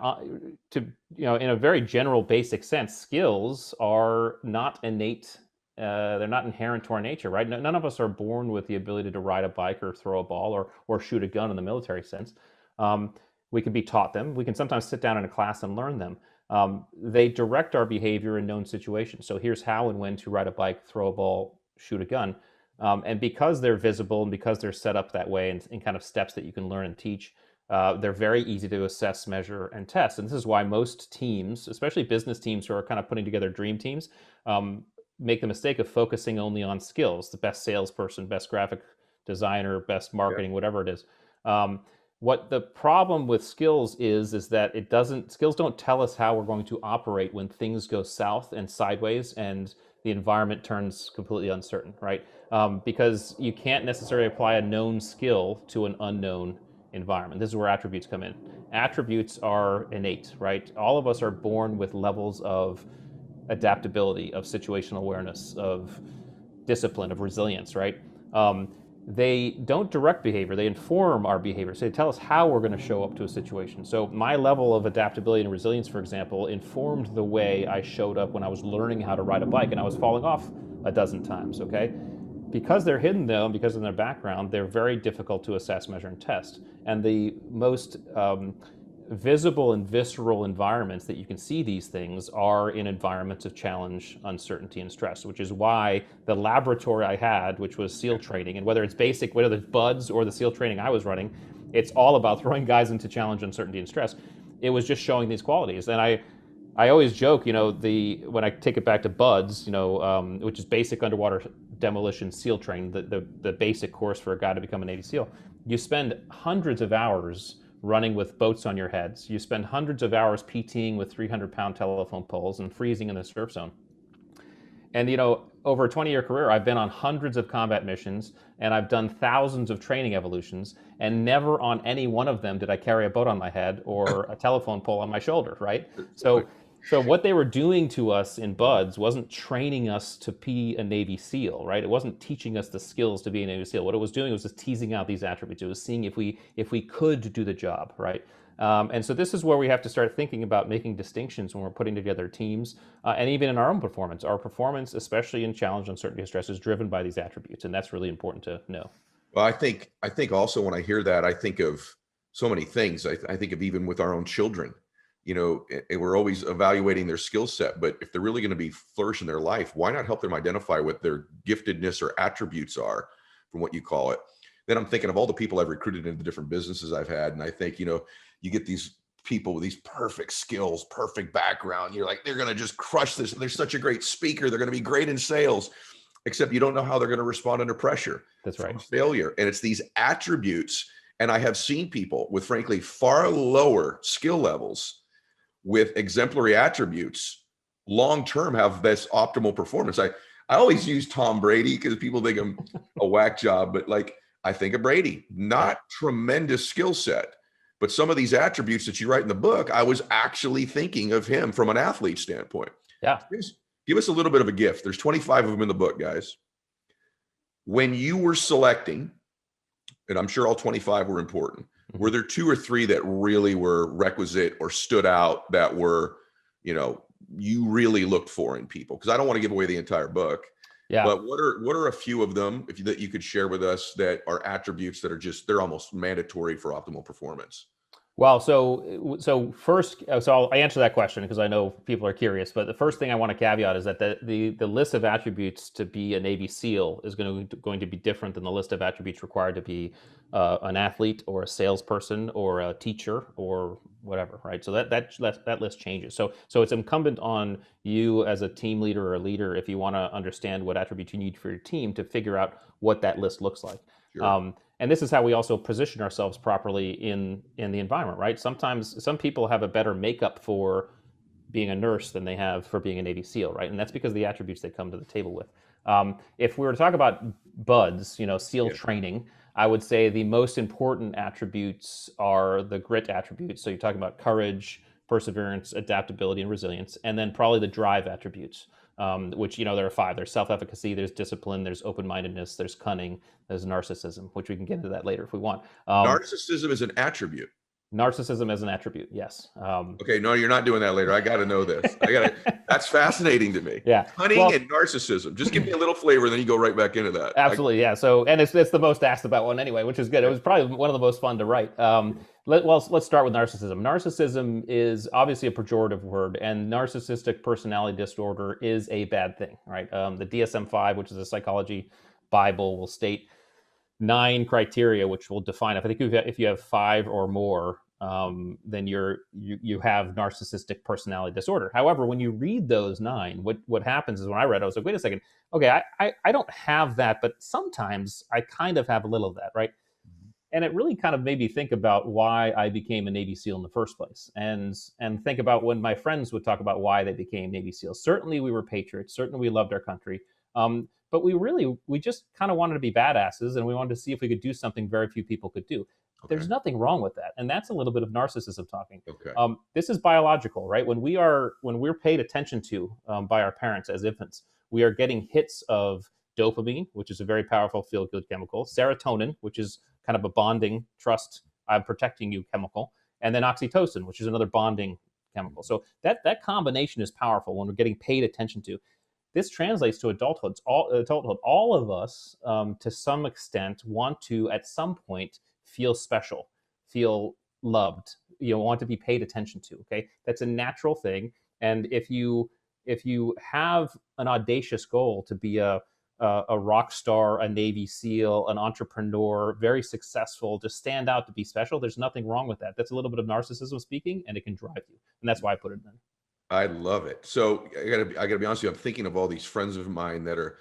in a very general, basic sense, skills are not innate. They're not inherent to our nature, right? None of us are born with the ability to ride a bike or throw a ball or shoot a gun in the military sense. We can be taught them. We can sometimes sit down in a class and learn them. They direct our behavior in known situations. So here's how and when to ride a bike, throw a ball, shoot a gun. And because they're visible and because they're set up that way and in kind of steps that you can learn and teach, They're very easy to assess, measure, and test. And this is why most teams, especially business teams who are kind of putting together dream teams, make the mistake of focusing only on skills, the best salesperson, best graphic designer, best marketing, whatever it is. What the problem with skills is that skills don't tell us how we're going to operate when things go south and sideways and the environment turns completely uncertain, right? Because you can't necessarily apply a known skill to an unknown environment. This is where attributes come in. Attributes are innate, right? All of us are born with levels of adaptability, of situational awareness, of discipline, of resilience, right? They don't direct behavior, they inform our behavior. So they tell us how we're going to show up to a situation. So my level of adaptability and resilience, for example, informed the way I showed up when I was learning how to ride a bike and I was falling off a dozen times, okay? Because they're hidden though, and because of their background, they're very difficult to assess, measure, and test. And the most visible and visceral environments that you can see these things are in environments of challenge, uncertainty, and stress, which is why the laboratory I had, which was SEAL training, and whether it's basic, whether it's buds or the SEAL training I was running, it's all about throwing guys into challenge, uncertainty, and stress. It was just showing these qualities. And I always joke, when I take it back to buds, which is basic underwater demolition SEAL training, the basic course for a guy to become a Navy SEAL, you spend hundreds of hours running with boats on your heads. You spend hundreds of hours PTing with 300-pound telephone poles and freezing in the surf zone. And over a 20-year career, I've been on hundreds of combat missions and I've done thousands of training evolutions, and never on any one of them did I carry a boat on my head or a telephone pole on my shoulder, right? So what they were doing to us in buds wasn't training us to be a Navy SEAL, right? It wasn't teaching us the skills to be a Navy SEAL. What it was doing was just teasing out these attributes. It was seeing if we could do the job, right? And so this is where we have to start thinking about making distinctions when we're putting together teams, and even in our own performance. Our performance, especially in challenge, uncertainty, and stress, is driven by these attributes, and that's really important to know. Well, I think also when I hear that, I think of so many things. I think of even with our own children. We're always evaluating their skill set, but if they're really going to be flourish in their life, why not help them identify what their giftedness or attributes are, from what you call it? Then I'm thinking of all the people I've recruited into different businesses I've had, and I think, you get these people with these perfect skills, perfect background. You're like, they're going to just crush this. They're such a great speaker. They're going to be great in sales, except you don't know how they're going to respond under pressure. That's right. Failure. And it's these attributes. And I have seen people with, frankly, far lower skill levels with exemplary attributes long-term have this optimal performance. I always use Tom Brady because people think I'm a whack job, but I think of Brady, not tremendous skill set, but some of these attributes that you write in the book, I was actually thinking of him from an athlete standpoint. Yeah. Give us a little bit of a gift. There's 25 of them in the book, guys. When you were selecting, and I'm sure all 25 were important, were there two or three that really were requisite or stood out that were, you really looked for in people? Because I don't want to give away the entire book. Yeah. But what are a few of them that you could share with us that are attributes that are they're almost mandatory for optimal performance? Well, so first, I'll answer that question because I know people are curious. But the first thing I want to caveat is that the list of attributes to be a Navy SEAL is going to be different than the list of attributes required to be an athlete or a salesperson or a teacher or whatever, right? So that list changes. So it's incumbent on you as a team leader or a leader, if you want to understand what attributes you need for your team, to figure out what that list looks like. Sure. And this is how we also position ourselves properly in the environment, right? Sometimes some people have a better makeup for being a nurse than they have for being a Navy SEAL, right? And that's because of the attributes they come to the table with. If we were to talk about buds, SEAL training, I would say the most important attributes are the grit attributes. So you're talking about courage, perseverance, adaptability, and resilience, and then probably the drive attributes. Which, there are 5. There's self-efficacy, there's discipline, there's open-mindedness, there's cunning, there's narcissism, which we can get into that later if we want. Narcissism is an attribute. Narcissism as an attribute, yes. Okay, no, you're not doing that later. I got to know this. That's fascinating to me. Yeah. Cunning and narcissism. Just give me a little flavor, then you go right back into that. Absolutely, yeah. So, and it's the most asked about one anyway, which is good. It was probably one of the most fun to write. Let's start with narcissism. Narcissism is obviously a pejorative word, and narcissistic personality disorder is a bad thing, right? The DSM-5, which is a psychology Bible, will state 9 criteria which will define. I think if you have 5 or more, then you have narcissistic personality disorder. However, when you read those 9, what happens is, when I read it, I was like, wait a second, okay, I don't have that, but sometimes I kind of have a little of that, right? And it really kind of made me think about why I became a Navy SEAL in the first place, and think about when my friends would talk about why they became Navy SEALs. Certainly, we were patriots. Certainly, we loved our country. But we just kind of wanted to be badasses, and we wanted to see if we could do something very few people could do. Okay. There's nothing wrong with that, and that's a little bit of narcissism talking. Okay. This is biological, right? When we're paid attention to by our parents as infants, we are getting hits of dopamine, which is a very powerful feel-good chemical, serotonin, which is kind of a bonding, trust, I'm protecting you chemical, and then oxytocin, which is another bonding chemical. So that combination is powerful when we're getting paid attention to. This translates to adulthood. All of us, to some extent, want to, at some point, feel special, feel loved, want to be paid attention to. Okay, that's a natural thing. And if you have an audacious goal to be a rock star, a Navy SEAL, an entrepreneur, very successful, to stand out, to be special, there's nothing wrong with that. That's a little bit of narcissism speaking, and it can drive you. And that's why I put it in. I love it. So I gotta be honest with you, I'm thinking of all these friends of mine that are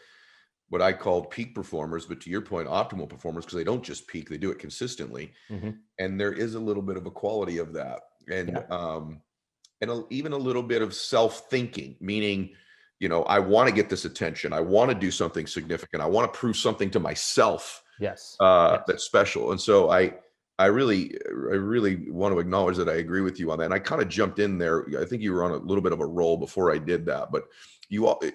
what I called peak performers, but to your point, optimal performers, because they don't just peak, they do it consistently. Mm-hmm. And there is a little bit of a quality of that. And Yeah. even a little bit of self-thinking, meaning, I want to get this attention. I want to do something significant. I want to prove something to myself Yes. that's special. And so I really want to acknowledge that I agree with you on that. And I kind of jumped in there. I think you were on a little bit of a roll before I did that, but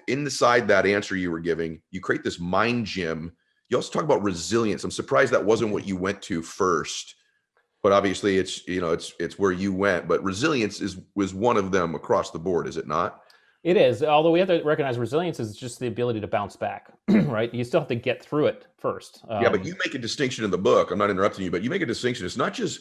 inside that answer you were giving, you create this mind gym. You also talk about resilience. I'm surprised that wasn't what you went to first, but obviously it's where you went. But resilience was one of them across the board, is it not? It is, although we have to recognize resilience is just the ability to bounce back, right? You still have to get through it first. Yeah, but you make a distinction in the book. I'm not interrupting you, but you make a distinction. It's not just,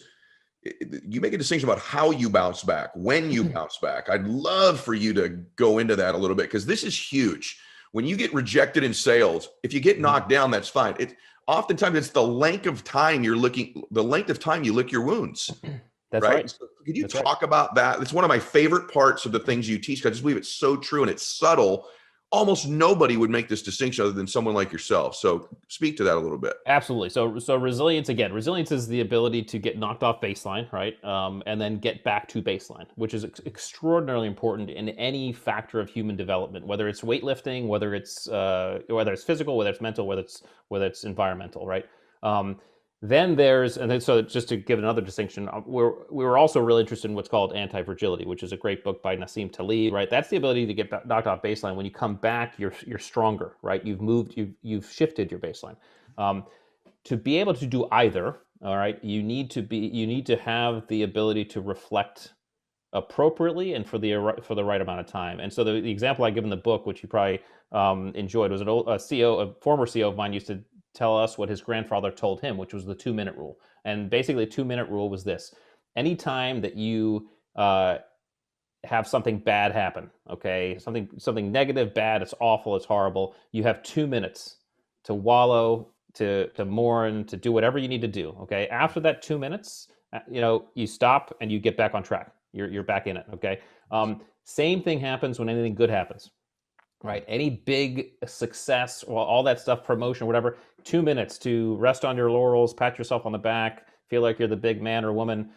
you make a distinction about how you bounce back, when you bounce back. I'd love for you to go into that a little bit, because this is huge. When you get rejected in sales, if you get knocked down, that's fine. Oftentimes it's the length of time you lick your wounds. That's right. So could you talk about that? It's one of my favorite parts of the things you teach, because I just believe it's so true and it's subtle. Almost nobody would make this distinction other than someone like yourself. So speak to that a little bit. Absolutely. So resilience is the ability to get knocked off baseline, right? And then get back to baseline, which is extraordinarily important in any factor of human development, whether it's weightlifting, whether it's physical, whether it's mental, whether it's environmental, right? So just to give another distinction, we were also really interested in what's called anti-fragility, which is a great book by Nassim Taleb, right? That's the ability to get knocked off baseline. When you come back, you're stronger, right? You've shifted your baseline. To be able to do either, all right, you need to have the ability to reflect appropriately and for the right amount of time. And so the example I give in the book, which you probably enjoyed, was a former CEO of mine used to tell us what his grandfather told him, which was the 2-minute rule. And basically, the 2-minute rule was this: anytime that you have something bad happen, okay, something negative, bad, it's awful, it's horrible, you have 2 minutes to wallow, to mourn, to do whatever you need to do. Okay, after that 2 minutes, you stop and you get back on track. You're back in it. Okay. Same thing happens when anything good happens. Right. Any big success, well, all that stuff, promotion, whatever, 2 minutes to rest on your laurels, pat yourself on the back, feel like you're the big man or woman,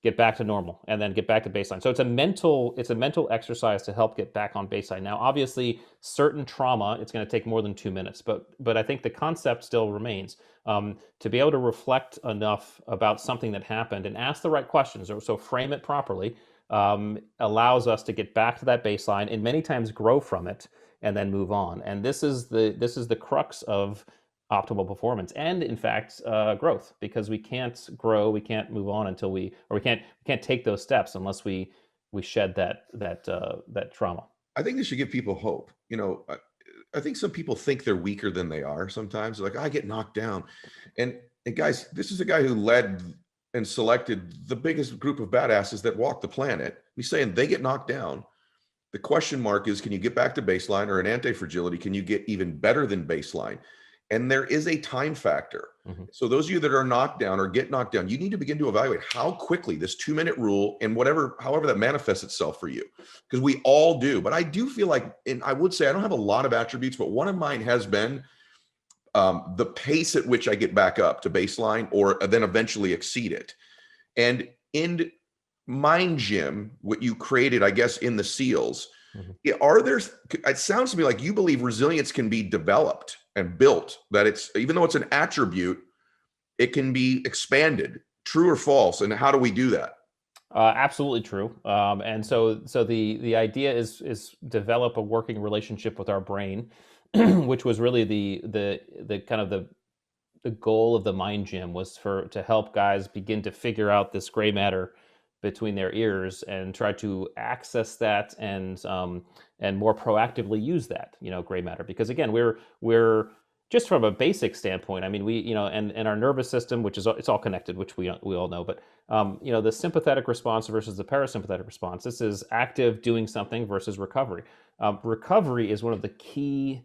get back to normal, and then get back to baseline. So it's a mental exercise to help get back on baseline. Now, obviously, certain trauma, it's going to take more than 2 minutes, but I think the concept still remains. To be able to reflect enough about something that happened and ask the right questions, so frame it properly, allows us to get back to that baseline and many times grow from it and then move on. And this is the crux of optimal performance and, in fact, growth, because we can't grow, we can't move on until we can't take those steps unless we shed that trauma. I think this should give people hope. I think some people think they're weaker than they are. Sometimes they're like, I get knocked down. And guys, this is a guy who led and selected the biggest group of badasses that walk the planet. He's saying they get knocked down. The question mark is, can you get back to baseline? Or an anti-fragility, can you get even better than baseline? and there is a time factor. Mm-hmm. So those of you that are knocked down or get knocked down, you need to begin to evaluate how quickly this 2-minute rule and however that manifests itself for you, because we all do. But I do feel like, and I would say I don't have a lot of attributes, but one of mine has been the pace at which I get back up to baseline or then eventually exceed it. And in Mind Gym, what you created, I guess, in the SEALs, are there, it sounds to me like you believe resilience can be developed and built, that it's, even though it's an attribute, it can be expanded. True or false? And how do we do that? Absolutely true. And so the idea is develop a working relationship with our brain, which was really the kind of the goal of the Mind Gym, was to help guys begin to figure out this gray matter between their ears and try to access that and more proactively use that, gray matter. Because again, we're just from a basic standpoint. I mean, we, and our nervous system, which is, it's all connected, which we all know, but the sympathetic response versus the parasympathetic response. This is active doing something versus recovery. Recovery is one of the key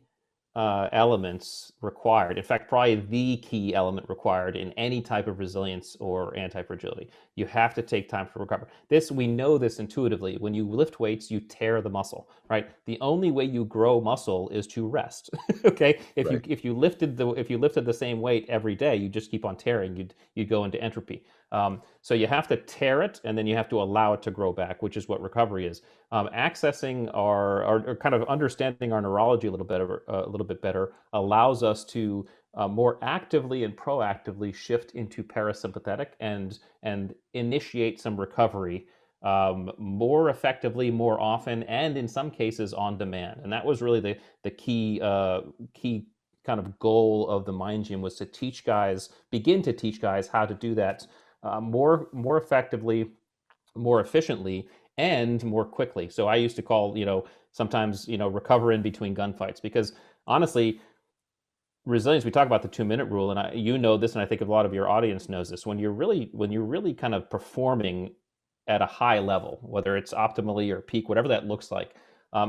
elements required. In fact, probably the key element required in any type of resilience or anti-fragility. You have to take time to recover. We know this intuitively. When you lift weights, you tear the muscle, right? The only way you grow muscle is to rest. Okay? If you lifted the same weight every day, you just keep on tearing, you'd go into entropy. So you have to tear it, and then you have to allow it to grow back, which is what recovery is. Accessing or kind of understanding our neurology a little bit better allows us to more actively and proactively shift into parasympathetic and initiate some recovery more effectively, more often, and in some cases on demand. And that was really the key kind of goal of the Mind Gym, was to begin to teach guys how to do that more effectively, more efficiently, and more quickly. So I used to call, sometimes, recover in between gunfights, because honestly, resilience, we talk about the 2-minute rule, and this, and I think a lot of your audience knows this. When you're really kind of performing at a high level, whether it's optimally or peak, whatever that looks like,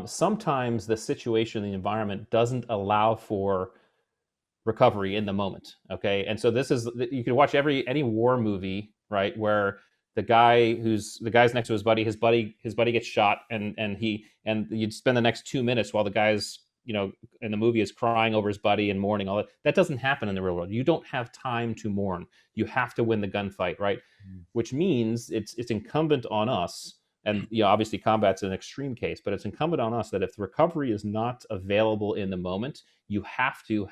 sometimes the situation, the environment doesn't allow for recovery in the moment. Okay. And so you can watch any war movie, right, where the guy's next to his buddy gets shot, and you'd spend the next 2 minutes while the guy's, in the movie, is crying over his buddy and mourning. All that. That doesn't happen in the real world. You don't have time to mourn. You have to win the gunfight, right? Which means it's incumbent on us. And obviously combat's an extreme case, but it's incumbent on us that if the recovery is not available in the moment, you have to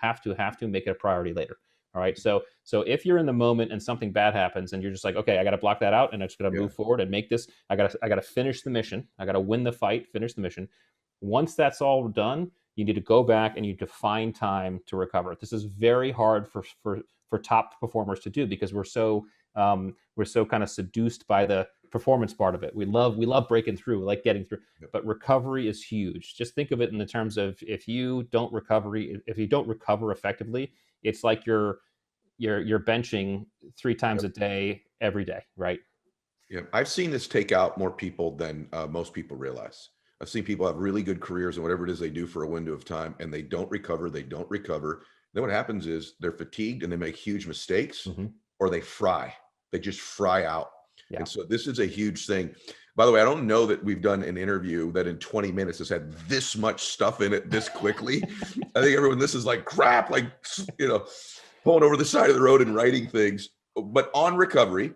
make it a priority later. All right. So if you're in the moment and something bad happens and you're just like, okay, I got to block that out, and I'm just going to move forward and make this, I got to finish the mission. I got to win the fight, finish the mission. Once that's all done, you need to go back and you define time to recover. This is very hard for top performers to do, because we're so kind of seduced by the performance part of it. We love breaking through, we like getting through, but recovery is huge. Just think of it in the terms of, if you don't recover effectively, it's like you're benching 3 times a day, every day, right? Yeah, I've seen this take out more people than most people realize. I've seen people have really good careers and whatever it is they do for a window of time, and they don't recover. Then what happens is they're fatigued and they make huge mistakes, or they fry. They just fry out. Yeah. And so this is a huge thing. By the way, I don't know that we've done an interview that in 20 minutes has had this much stuff in it this quickly. I think this is like crap, like, pulling over the side of the road and writing things. But on recovery,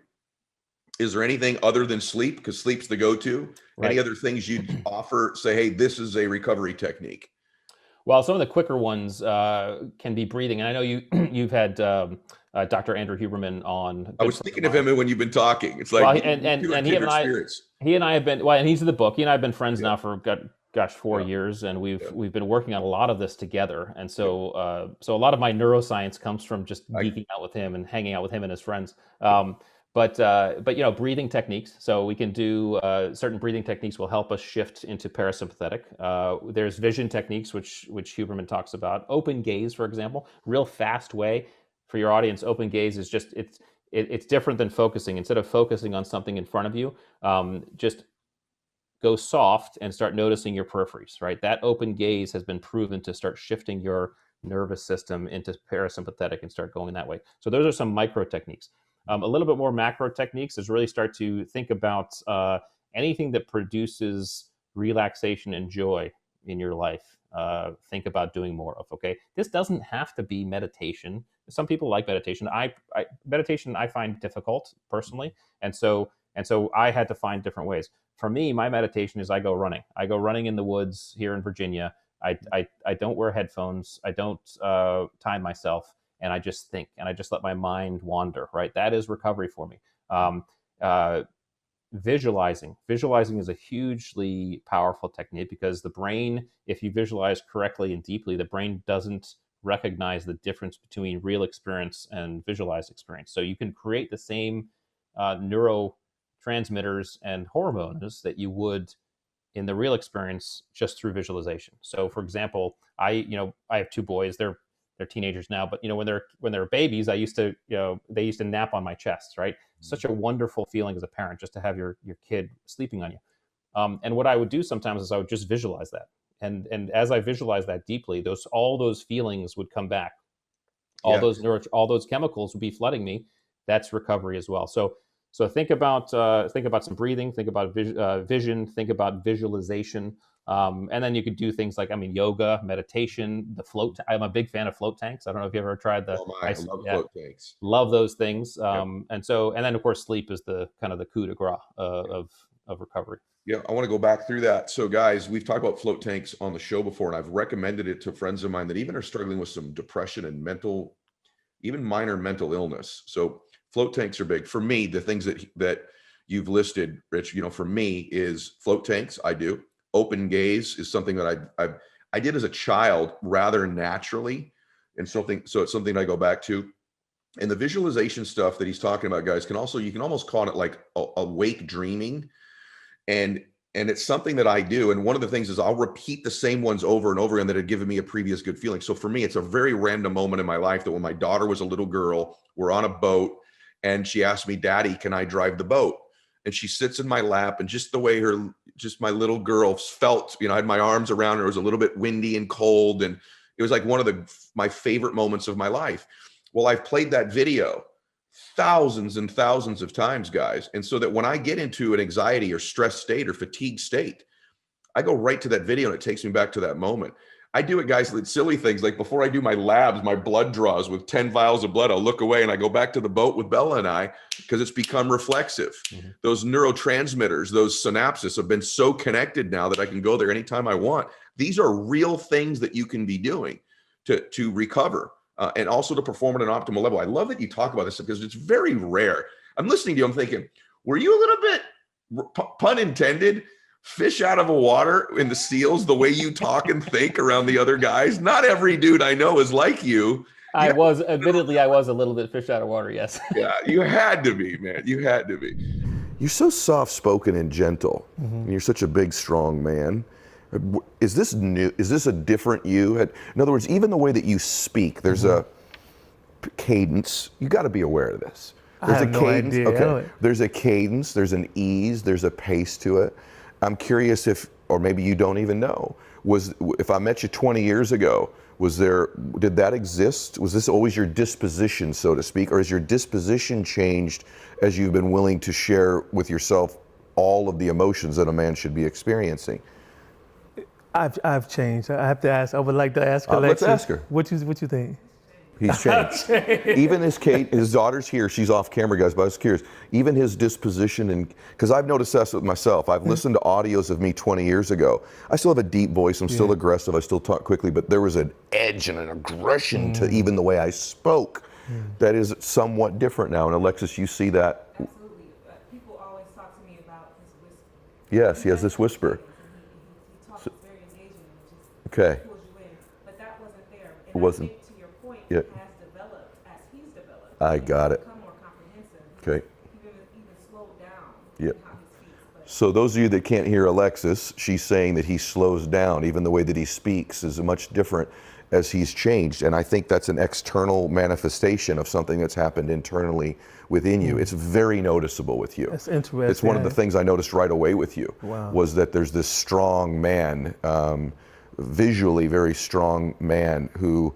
is there anything other than sleep? Because sleep's the go-to. Right. Any other things you'd offer? Say, hey, this is a recovery technique. Well, some of the quicker ones can be breathing. And I know you've had Dr. Andrew Huberman on. I was thinking of him when you've been talking. It's like, well, and he and I have been, and he's in the book. He and I have been friends now for 4 years, and we've been working on a lot of this together. And so so a lot of my neuroscience comes from just geeking out with him and hanging out with him and his friends. But breathing techniques. So we can do certain breathing techniques will help us shift into parasympathetic. There's vision techniques, which Huberman talks about. Open gaze, for example, real fast way for your audience. Open gaze is just it's different than focusing. Instead of focusing on something in front of you, just go soft and start noticing your peripheries. Right, that open gaze has been proven to start shifting your nervous system into parasympathetic and start going that way. So those are some micro techniques. A little bit more macro techniques is really start to think about anything that produces relaxation and joy in your life. Think about doing more of. Okay, this doesn't have to be meditation. Some people like meditation. Meditation I find difficult personally, and so I had to find different ways. For me, my meditation is I go running. I go running in the woods here in Virginia. I don't wear headphones. I don't time myself, and I just think, and I just let my mind wander. Right, that is recovery for me. Visualizing is a hugely powerful technique because the brain, if you visualize correctly and deeply, the brain doesn't recognize the difference between real experience and visualized experience. So you can create the same neurotransmitters and hormones that you would in the real experience just through visualization. So for example, I have two boys. They're teenagers now, but when they're babies, they used to nap on my chest, right? Such a wonderful feeling as a parent just to have your kid sleeping on you. And what I would do sometimes is I would just visualize that. And as I visualize that deeply, all those feelings would come back. All those chemicals would be flooding me. That's recovery as well. So think about some breathing, think about vision, think about visualization. And then you could do things like, yoga, meditation, the float. I'm a big fan of float tanks. I don't know if you've ever tried the. I love float tanks. Love those things. And then of course sleep is the kind of the coup de grace of recovery. Yeah, I want to go back through that. So guys, we've talked about float tanks on the show before, and I've recommended it to friends of mine that even are struggling with some depression and even minor mental illness. So float tanks are big. For me, the things that you've listed, Rich, for me is float tanks. I do. Open gaze is something that I did as a child rather naturally, and so it's something I go back to. And the visualization stuff that he's talking about, guys, you can almost call it like awake dreaming, and it's something that I do. And one of the things is I'll repeat the same ones over and over again that had given me a previous good feeling. So for me, it's a very random moment in my life that when my daughter was a little girl, we're on a boat, and she asked me, "Daddy, can I drive the boat?" And she sits in my lap, and just the way my little girl felt, I had my arms around her. It was a little bit windy and cold, and it was like one of my favorite moments of my life. Well, I've played that video thousands and thousands of times, guys. And so that when I get into an anxiety or stress state or fatigue state, I go right to that video and it takes me back to that moment. I do it, guys, with silly things. Like before I do my labs, my blood draws with 10 vials of blood, I'll look away and I go back to the boat with Bella and I, because it's become reflexive. Mm-hmm. Those neurotransmitters, those synapses have been so connected now that I can go there anytime I want. These are real things that you can be doing to recover and also to perform at an optimal level. I love that you talk about this because it's very rare. I'm listening to you, I'm thinking, were you a little bit, pun intended, fish out of the water in the seals, the way you talk and think around the other guys? Not every dude I know is like you. Admittedly, I was a little bit fish out of water, yes. Yeah, you had to be, man. You had to be. You're so soft-spoken and gentle. Mm-hmm. And you're such a big, strong man. Is this new? Is this a different you? In other words, even the way that you speak, there's a cadence. You got to be aware of this. There's a cadence. No idea. Okay. There's a cadence. There's an ease. There's a pace to it. I'm curious or maybe you don't even know, if I met you 20 years ago, did that exist? Was this always your disposition, so to speak, or has your disposition changed as you've been willing to share with yourself all of the emotions that a man should be experiencing? I've changed. I have to ask. I would like to ask Alexis. Let's ask her. What you think? He's changed. Even his daughter's here. She's off camera, guys, but I was curious. Even his disposition, and because I've noticed that with myself. I've listened to audios of me 20 years ago. I still have a deep voice. I'm still aggressive. I still talk quickly, but there was an edge and an aggression to even the way I spoke that is somewhat different now. And Alexis, you see that? Absolutely. People always talk to me about his whisper. Yes, he has this whisper. He talks very engaging and just okay. pulls you in. But that wasn't there. And It wasn't. I think, to your point, Yeah. it has developed as he's developed. I got it. Become more comprehensive. Okay. Even slowed down Yep. in how he speaks. But So those of you that can't hear Alexis, she's saying that he slows down. Even the way that he speaks is much different as he's changed. And I think that's an external manifestation of something that's happened internally within you. It's very noticeable with you. That's interesting. It's one of the things I noticed right away with you. Wow. Was that there's this strong man visually very strong man who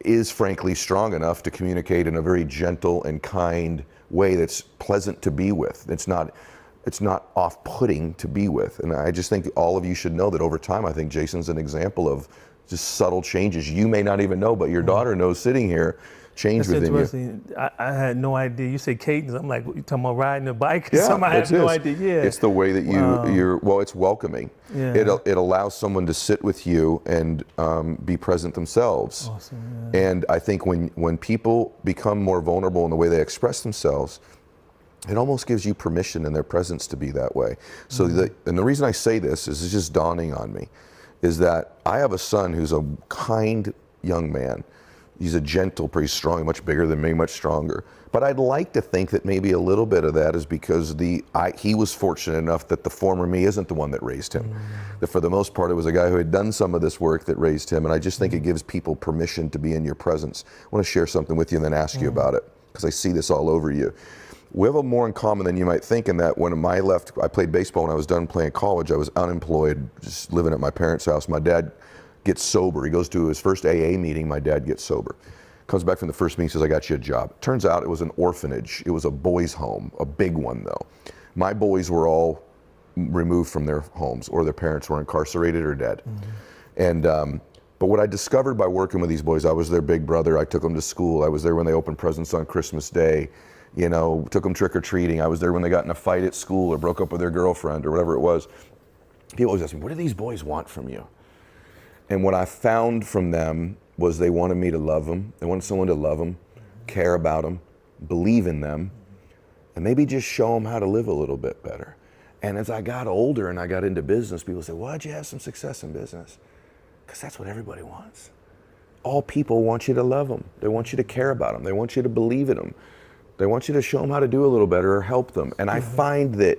is frankly strong enough to communicate in a very gentle and kind way that's pleasant to be with. It's not off-putting to be with. And I just think all of you should know that over time, I think Jason's an example of just subtle changes you may not even know, but your daughter knows sitting here, change That's within you. interesting. I had no idea. You said cadence. I'm like, you talking about riding a bike? Yeah, I have no is. idea. Yeah. It's the way that well, it's welcoming. Yeah. It allows someone to sit with you and be present themselves. Awesome, yeah. And I think when people become more vulnerable in the way they express themselves, it almost gives you permission in their presence to be that way. So and the reason I say this is it's just dawning on me, is that I have a son who's a kind young man. He's a gentle, pretty strong, much bigger than me, much stronger. But I'd like to think that maybe a little bit of that is because he was fortunate enough that the former me isn't the one that raised him. That for the most part, it was a guy who had done some of this work that raised him. And I just think it gives people permission to be in your presence. I want to share something with you and then ask you about it, because I see this all over you. We have more in common than you might think, in that when I played baseball when I was done playing college. I was unemployed, just living at my parents' house. My dad gets sober. He goes to his first AA meeting. My dad gets sober. Comes back from the first meeting, says, I got you a job. Turns out it was an orphanage. It was a boys' home, a big one though. My boys were all removed from their homes, or their parents were incarcerated or dead. And but what I discovered by working with these boys, I was their big brother. I took them to school. I was there when they opened presents on Christmas Day. You know, took them trick-or-treating. I was there when they got in a fight at school or broke up with their girlfriend or whatever it was. People always ask me, what do these boys want from you? And what I found from them was they wanted me to love them. They wanted someone to love them, care about them, believe in them, and maybe just show them how to live a little bit better. And as I got older and I got into business, people say, why'd you have some success in business? Because that's what everybody wants. All people want you to love them. They want you to care about them. They want you to believe in them. They want you to show them how to do a little better or help them. And I find that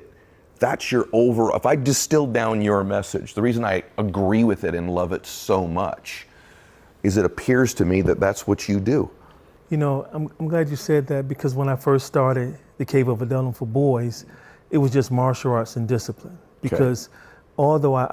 that's your if I distill down your message, the reason I agree with it and love it so much is it appears to me that that's what you do. You know, I'm glad you said that, because when I first started the Cave of Adullam for boys, it was just martial arts and discipline. Because although I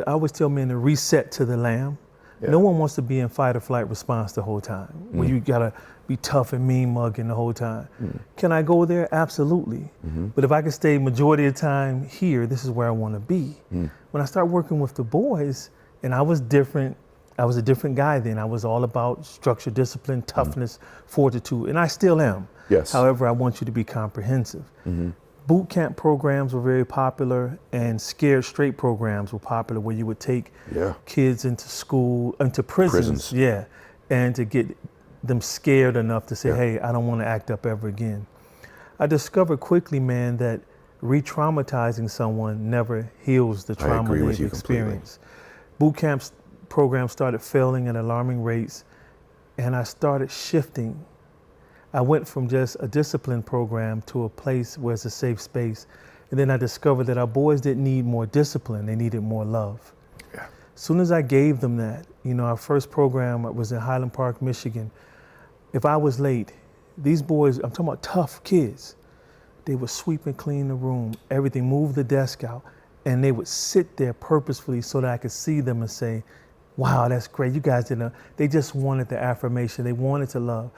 always tell men to reset to the lamb. Yeah. No one wants to be in fight or flight response the whole time, where you gotta be tough and mean mugging the whole time. Can I go there? Absolutely. But if I can stay majority of the time here, this is where I wanna be. When I started working with the boys, and I was different, I was a different guy then. I was all about structure, discipline, toughness, fortitude, and I still am. Yes. However, I want you to be comprehensive. Boot camp programs were very popular, and scared straight programs were popular, where you would take kids into school, into prisons. Yeah, and to get them scared enough to say, hey, I don't want to act up ever again. I discovered quickly, man, that re-traumatizing someone never heals the trauma they've experienced. Boot camp programs started failing at alarming rates, and I started shifting. I went from just a discipline program to a place where it's a safe space. And then I discovered that our boys didn't need more discipline, they needed more love. As soon as I gave them that, you know, our first program was in Highland Park, Michigan. If I was late, these boys, I'm talking about tough kids, they would sweep and clean the room, everything, move the desk out, and they would sit there purposefully so that I could see them and say, wow, that's great, you guys didn't know. They just wanted the affirmation, they wanted to love.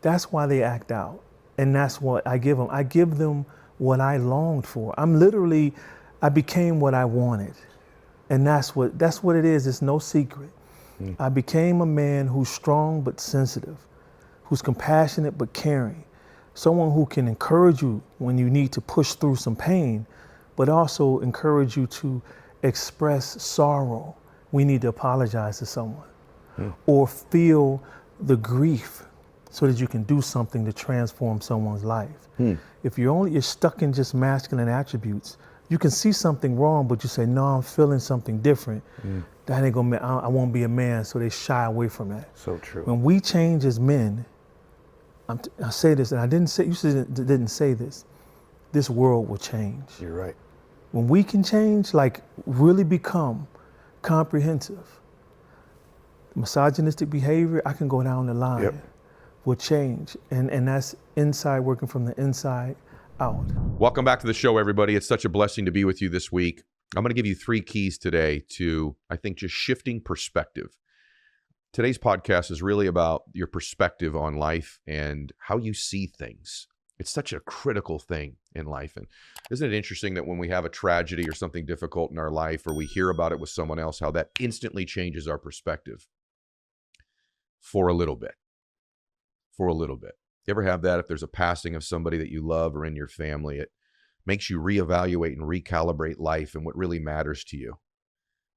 That's why they act out. And that's what I give them. I give them what I longed for. I became what I wanted. And that's what it is. It's no secret. I became a man who's strong but sensitive, who's compassionate but caring, someone who can encourage you when you need to push through some pain, but also encourage you to express sorrow. We need to apologize to someone or feel the grief, so that you can do something to transform someone's life. If you're stuck in just masculine attributes, you can see something wrong, but you say, no, I'm feeling something different. That ain't gonna, I won't be a man, so they shy away from that. So true. When we change as men, I say this, and I didn't say, you didn't say this world will change. You're right. When we can change, like really become comprehensive, misogynistic behavior, I can go down the line. Will change, and that's inside, working from the inside out. Welcome back to the show, everybody. It's such a blessing to be with you this week. I'm going to give you 3 keys today to, I think, just shifting perspective. Today's podcast is really about your perspective on life and how you see things. It's such a critical thing in life. And isn't it interesting that when we have a tragedy or something difficult in our life, or we hear about it with someone else, how that instantly changes our perspective for a little bit. For a little bit. You ever have that? If there's a passing of somebody that you love or in your family, it makes you reevaluate and recalibrate life and what really matters to you.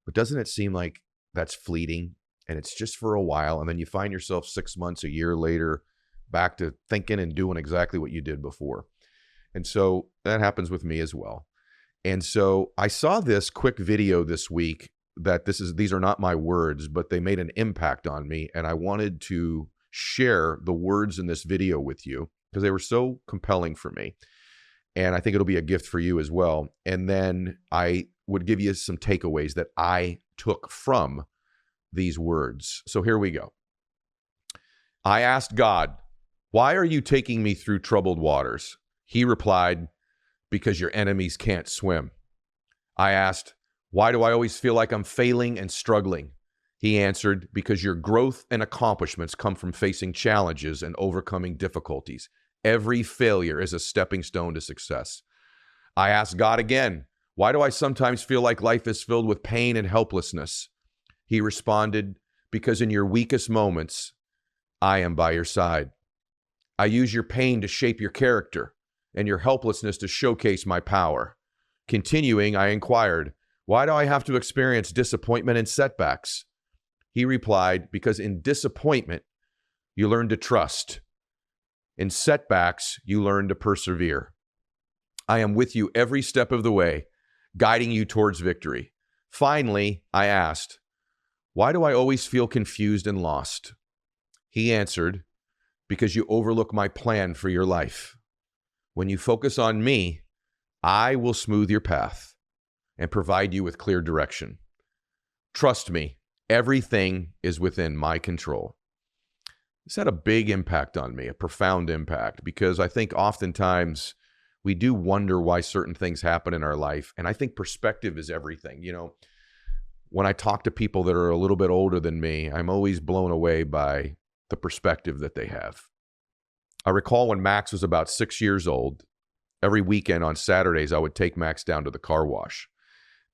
But doesn't it seem like that's fleeting and it's just for a while, and then you find yourself 6 months, a year later, back to thinking and doing exactly what you did before? And so that happens with me as well. And so I saw this quick video this week that these are not my words, but they made an impact on me, and I wanted to share the words in this video with you because they were so compelling for me. And I think it'll be a gift for you as well. And then I would give you some takeaways that I took from these words. So here we go. I asked God, "Why are you taking me through troubled waters?" He replied, "Because your enemies can't swim." I asked, "Why do I always feel like I'm failing and struggling?" He answered, "Because your growth and accomplishments come from facing challenges and overcoming difficulties. Every failure is a stepping stone to success." I asked God again, "Why do I sometimes feel like life is filled with pain and helplessness?" He responded, "Because in your weakest moments, I am by your side. I use your pain to shape your character and your helplessness to showcase my power." Continuing, I inquired, "Why do I have to experience disappointment and setbacks?" He replied, "Because in disappointment, you learn to trust. In setbacks, you learn to persevere. I am with you every step of the way, guiding you towards victory." Finally, I asked, "Why do I always feel confused and lost?" He answered, "Because you overlook my plan for your life. When you focus on me, I will smooth your path and provide you with clear direction. Trust me, everything is within my control." This had a big impact on me, a profound impact, because I think oftentimes we do wonder why certain things happen in our life. And I think perspective is everything. You know, when I talk to people that are a little bit older than me, I'm always blown away by the perspective that they have. I recall when Max was about 6 years old, every weekend on Saturdays, I would take Max down to the car wash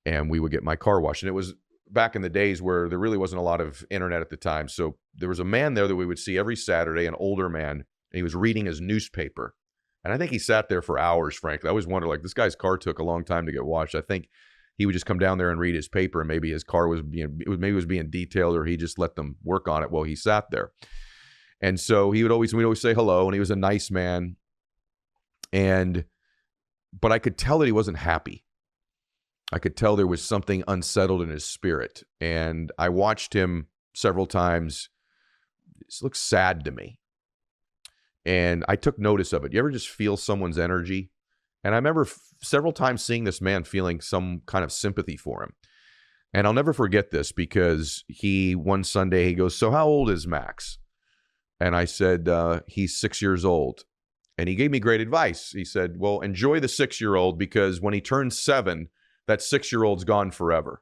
and we would get my car washed. And it was back in the days where there really wasn't a lot of internet at the time. So there was a man there that we would see every Saturday, an older man, and he was reading his newspaper. And I think he sat there for hours, frankly. I always wondered, like, this guy's car took a long time to get washed. I think he would just come down there and read his paper, and maybe his car was being detailed, or he just let them work on it while he sat there. And so we'd always say hello, and he was a nice man. But I could tell that he wasn't happy. I could tell there was something unsettled in his spirit. And I watched him several times. This looks sad to me. And I took notice of it. You ever just feel someone's energy? And I remember several times seeing this man, feeling some kind of sympathy for him. And I'll never forget this, because one Sunday he goes, "So how old is Max?" And I said, "He's 6 years old." And he gave me great advice. He said, "Well, enjoy the 6-year-old, because when he turns 7, that 6-year-old's gone forever."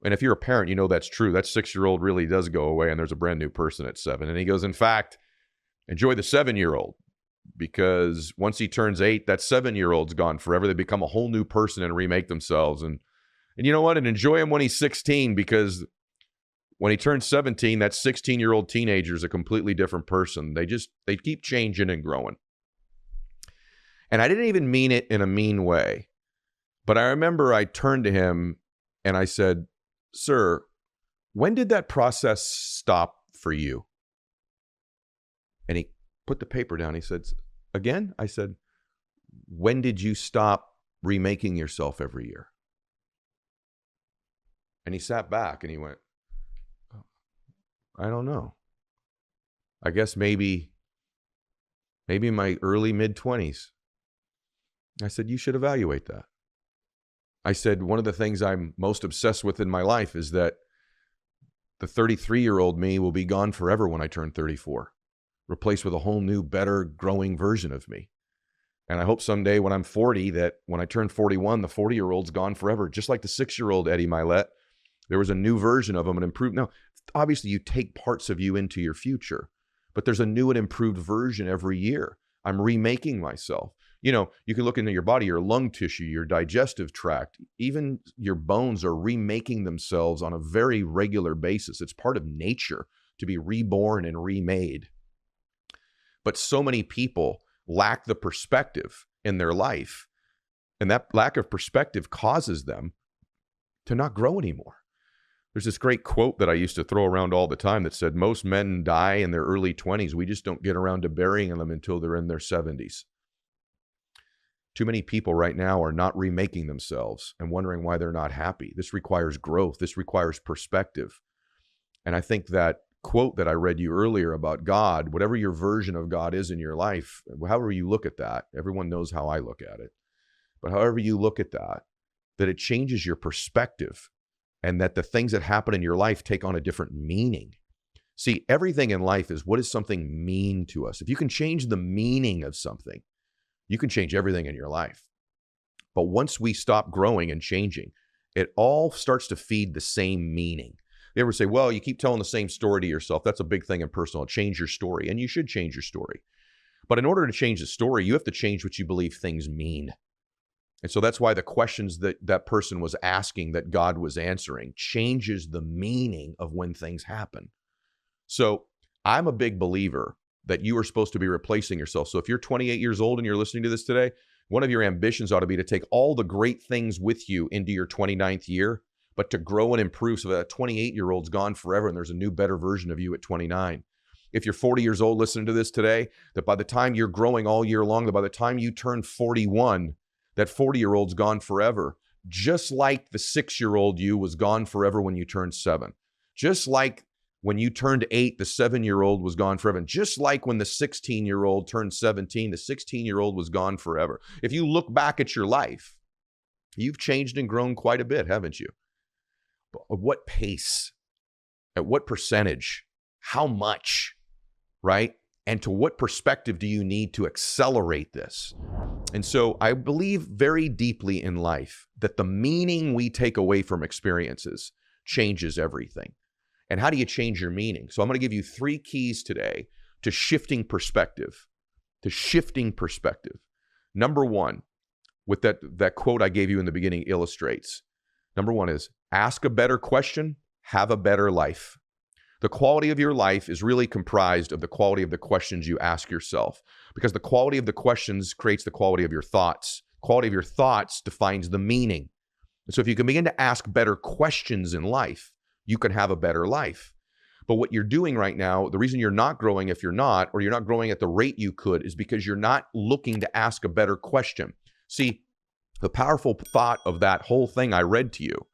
And if you're a parent, you know that's true. That 6-year-old really does go away, and there's a brand new person at 7. And he goes, "In fact, enjoy the 7-year-old, because once he turns 8, that 7-year-old's gone forever. They become a whole new person and remake themselves. And you know what? And enjoy him when he's 16, because when he turns 17, that 16-year-old teenager is a completely different person. They keep changing and growing." And I didn't even mean it in a mean way. But I remember I turned to him and I said, "Sir, when did that process stop for you?" And he put the paper down. He said, "Again?" I said, "When did you stop remaking yourself every year?" And he sat back and he went, "I don't know. I guess maybe in my early mid-20s. I said, "You should evaluate that." I said, "One of the things I'm most obsessed with in my life is that the 33-year-old me will be gone forever when I turn 34, replaced with a whole new, better, growing version of me. And I hope someday when I'm 40, that when I turn 41, the 40-year-old's gone forever. Just like the 6-year-old Eddie Mylett, there was a new version of him, an improved. Now, obviously you take parts of you into your future, but there's a new and improved version every year. I'm remaking myself. You know, you can look into your body, your lung tissue, your digestive tract, even your bones are remaking themselves on a very regular basis. It's part of nature to be reborn and remade. But so many people lack the perspective in their life, and that lack of perspective causes them to not grow anymore. There's this great quote that I used to throw around all the time that said, most men die in their early 20s. We just don't get around to burying them until they're in their 70s. Too many people right now are not remaking themselves and wondering why they're not happy. This requires growth. This requires perspective. And I think that quote that I read you earlier about God, whatever your version of God is in your life, however you look at that, everyone knows how I look at it, but however you look at that it changes your perspective, and that the things that happen in your life take on a different meaning. See, everything in life is, what does something mean to us? If you can change the meaning of something, you can change everything in your life. But once we stop growing and changing, it all starts to feed the same meaning. You ever say, well, you keep telling the same story to yourself? That's a big thing in personal. Change your story, and you should change your story. But in order to change the story, you have to change what you believe things mean. And so that's why the questions that person was asking, that God was answering, changes the meaning of when things happen. So I'm a big believer that you are supposed to be replacing yourself. So if you're 28 years old and you're listening to this today, one of your ambitions ought to be to take all the great things with you into your 29th year, but to grow and improve so that a 28-year-old's gone forever and there's a new, better version of you at 29. If you're 40 years old listening to this today, that by the time you're growing all year long, that by the time you turn 41, that 40-year-old's gone forever, just like the 6-year-old you was gone forever when you turned 7. Just like when you turned 8, the 7-year-old was gone forever. And just like when the 16-year-old turned 17, the 16-year-old was gone forever. If you look back at your life, you've changed and grown quite a bit, haven't you? But at what pace? At what percentage? How much? Right? And to what perspective do you need to accelerate this? And so I believe very deeply in life that the meaning we take away from experiences changes everything. And how do you change your meaning? So I'm going to give you 3 keys today to shifting perspective. Number 1, with that quote I gave you in the beginning illustrates. Number 1 is, ask a better question, have a better life. The quality of your life is really comprised of the quality of the questions you ask yourself, because the quality of the questions creates the quality of your thoughts. Quality of your thoughts defines the meaning. And so if you can begin to ask better questions in life, you can have a better life. But what you're doing right now, the reason you're not growing, if you're not, or you're not growing at the rate you could, is because you're not looking to ask a better question. See, the powerful thought of that whole thing I read to you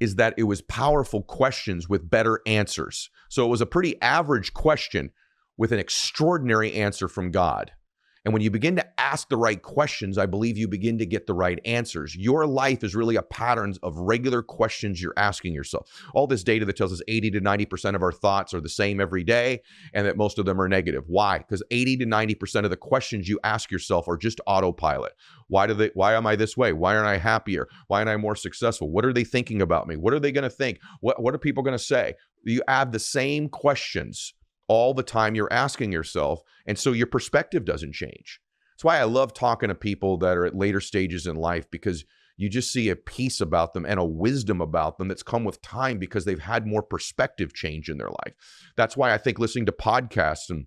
is that it was powerful questions with better answers. So it was a pretty average question with an extraordinary answer from God. And when you begin to ask the right questions, I believe you begin to get the right answers. Your life is really a pattern of regular questions you're asking yourself. All this data that tells us 80 to 90% of our thoughts are the same every day, and that most of them are negative. Why? Because 80 to 90% of the questions you ask yourself are just autopilot. Why am I this way? Why aren't I happier? Why aren't I more successful? What are they thinking about me? What are they going to think? What are people going to say? You have the same questions all the time you're asking yourself, and so your perspective doesn't change. That's why I love talking to people that are at later stages in life, because you just see a peace about them and a wisdom about them that's come with time because they've had more perspective change in their life. That's why I think listening to podcasts, and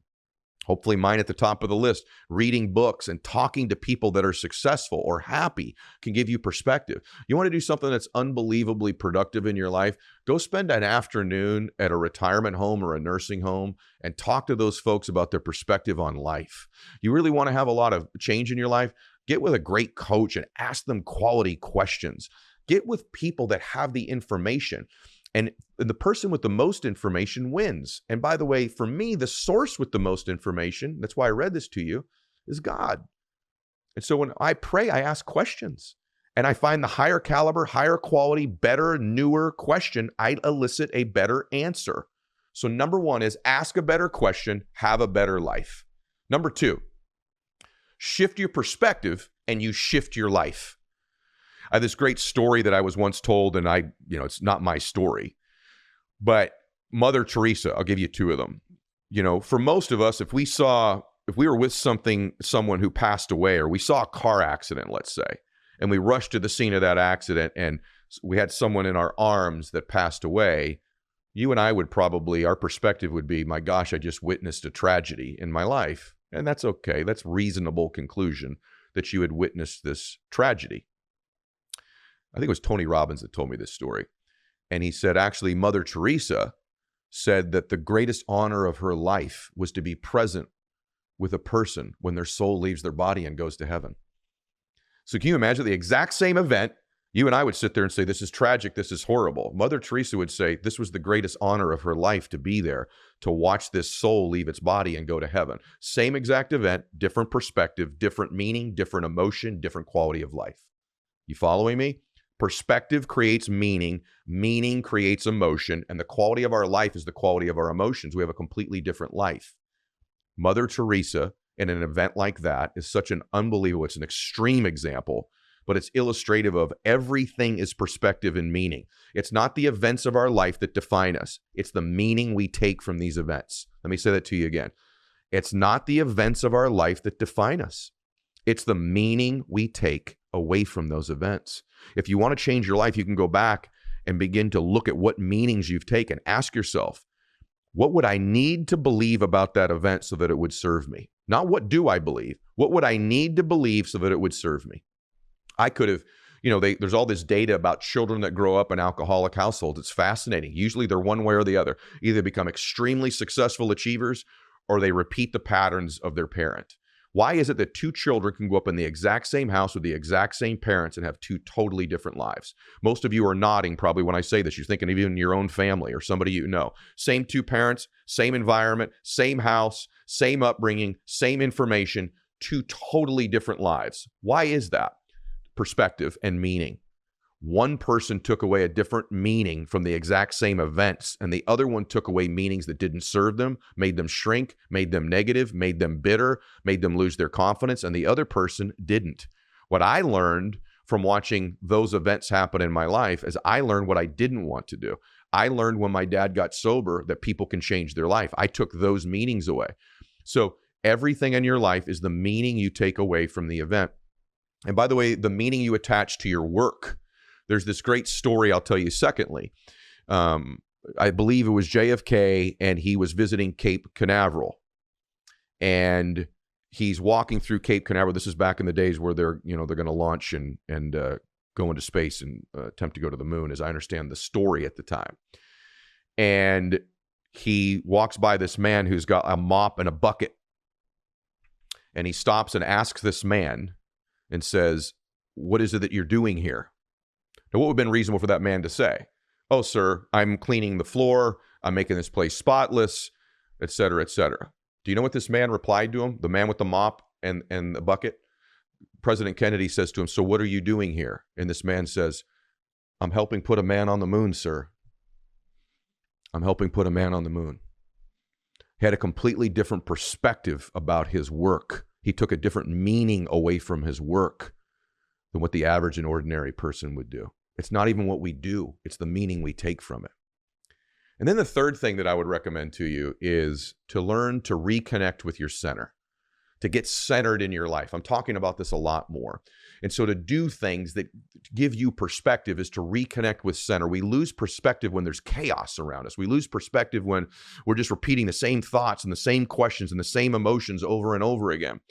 hopefully mine at the top of the list, reading books and talking to people that are successful or happy can give you perspective. You want to do something that's unbelievably productive in your life? Go spend an afternoon at a retirement home or a nursing home and talk to those folks about their perspective on life. You really want to have a lot of change in your life? Get with a great coach and ask them quality questions. Get with people that have the information. And the person with the most information wins. And by the way, for me, the source with the most information, that's why I read this to you, is God. And so when I pray, I ask questions. And I find the higher caliber, higher quality, better, newer question, I elicit a better answer. So number 1 is ask a better question, have a better life. Number 2, shift your perspective and you shift your life. I have this great story that I was once told, and it's not my story, but Mother Teresa, I'll give you two of them. For most of us, if we were with someone who passed away, or we saw a car accident, let's say, and we rushed to the scene of that accident and we had someone in our arms that passed away, you and I would probably, our perspective would be, my gosh, I just witnessed a tragedy in my life. And that's okay. That's reasonable conclusion that you had witnessed this tragedy. I think it was Tony Robbins that told me this story. And he said, actually, Mother Teresa said that the greatest honor of her life was to be present with a person when their soul leaves their body and goes to heaven. So can you imagine the exact same event? You and I would sit there and say, this is tragic, this is horrible. Mother Teresa would say, this was the greatest honor of her life to be there, to watch this soul leave its body and go to heaven. Same exact event, different perspective, different meaning, different emotion, different quality of life. You following me? Perspective creates meaning, meaning creates emotion, and the quality of our life is the quality of our emotions. We have a completely different life. Mother Teresa, in an event like that, is such an unbelievable, it's an extreme example, but it's illustrative of everything is perspective and meaning. It's not the events of our life that define us. It's the meaning we take from these events. Let me say that to you again. It's not the events of our life that define us. It's the meaning we take away from those events. If you want to change your life, you can go back and begin to look at what meanings you've taken. Ask yourself, what would I need to believe about that event so that it would serve me? Not what do I believe? What would I need to believe so that it would serve me? I could have, there's all this data about children that grow up in alcoholic households. It's fascinating. Usually they're one way or the other. Either become extremely successful achievers or they repeat the patterns of their parent. Why is it that two children can go up in the exact same house with the exact same parents and have two totally different lives? Most of you are nodding probably when I say this. You're thinking of even your own family or somebody you know. Same two parents, same environment, same house, same upbringing, same information, two totally different lives. Why is that? Perspective and meaning. One person took away a different meaning from the exact same events, and the other one took away meanings that didn't serve them, made them shrink, made them negative, made them bitter, made them lose their confidence, and the other person didn't. What I learned from watching those events happen in my life is I learned what I didn't want to do. I learned when my dad got sober that people can change their life. I took those meanings away. So everything in your life is the meaning you take away from the event. And by the way, the meaning you attach to your work. There's this great story I'll tell you secondly. I believe it was JFK, and he was visiting Cape Canaveral. And he's walking through Cape Canaveral. This is back in the days where they're going to launch and go into space and attempt to go to the moon, as I understand the story at the time. And he walks by this man who's got a mop and a bucket. And he stops and asks this man and says, "What is it that you're doing here?" Now, what would have been reasonable for that man to say? "Oh, sir, I'm cleaning the floor. I'm making this place spotless," et cetera, et cetera. Do you know what this man replied to him? The man with the mop and the bucket? President Kennedy says to him, "So what are you doing here?" And this man says, "I'm helping put a man on the moon, sir. I'm helping put a man on the moon." He had a completely different perspective about his work. He took a different meaning away from his work than what the average and ordinary person would do. It's not even what we do. It's the meaning we take from it. And then the third thing that I would recommend to you is to learn to reconnect with your center, to get centered in your life. I'm talking about this a lot more. And so to do things that give you perspective is to reconnect with center. We lose perspective when there's chaos around us. We lose perspective when we're just repeating the same thoughts and the same questions and the same emotions over and over again.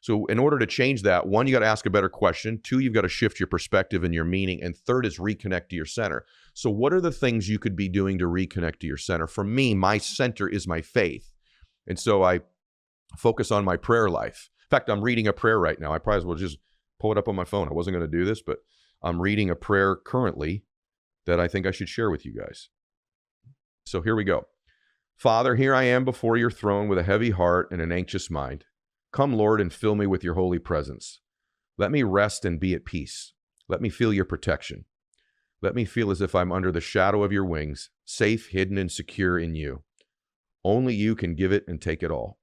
So in order to change that, one, you got to ask a better question. Two, you've got to shift your perspective and your meaning. And third is reconnect to your center. So what are the things you could be doing to reconnect to your center? For me, my center is my faith. And so I focus on my prayer life. In fact, I'm reading a prayer right now. I probably will just pull it up on my phone. I wasn't going to do this, but I'm reading a prayer currently that I think I should share with you guys. So here we go. Father, here I am before your throne with a heavy heart and an anxious mind. Come, Lord, and fill me with your holy presence. Let me rest and be at peace. Let me feel your protection. Let me feel as if I'm under the shadow of your wings, safe, hidden, and secure in you. Only you can give it and take it all.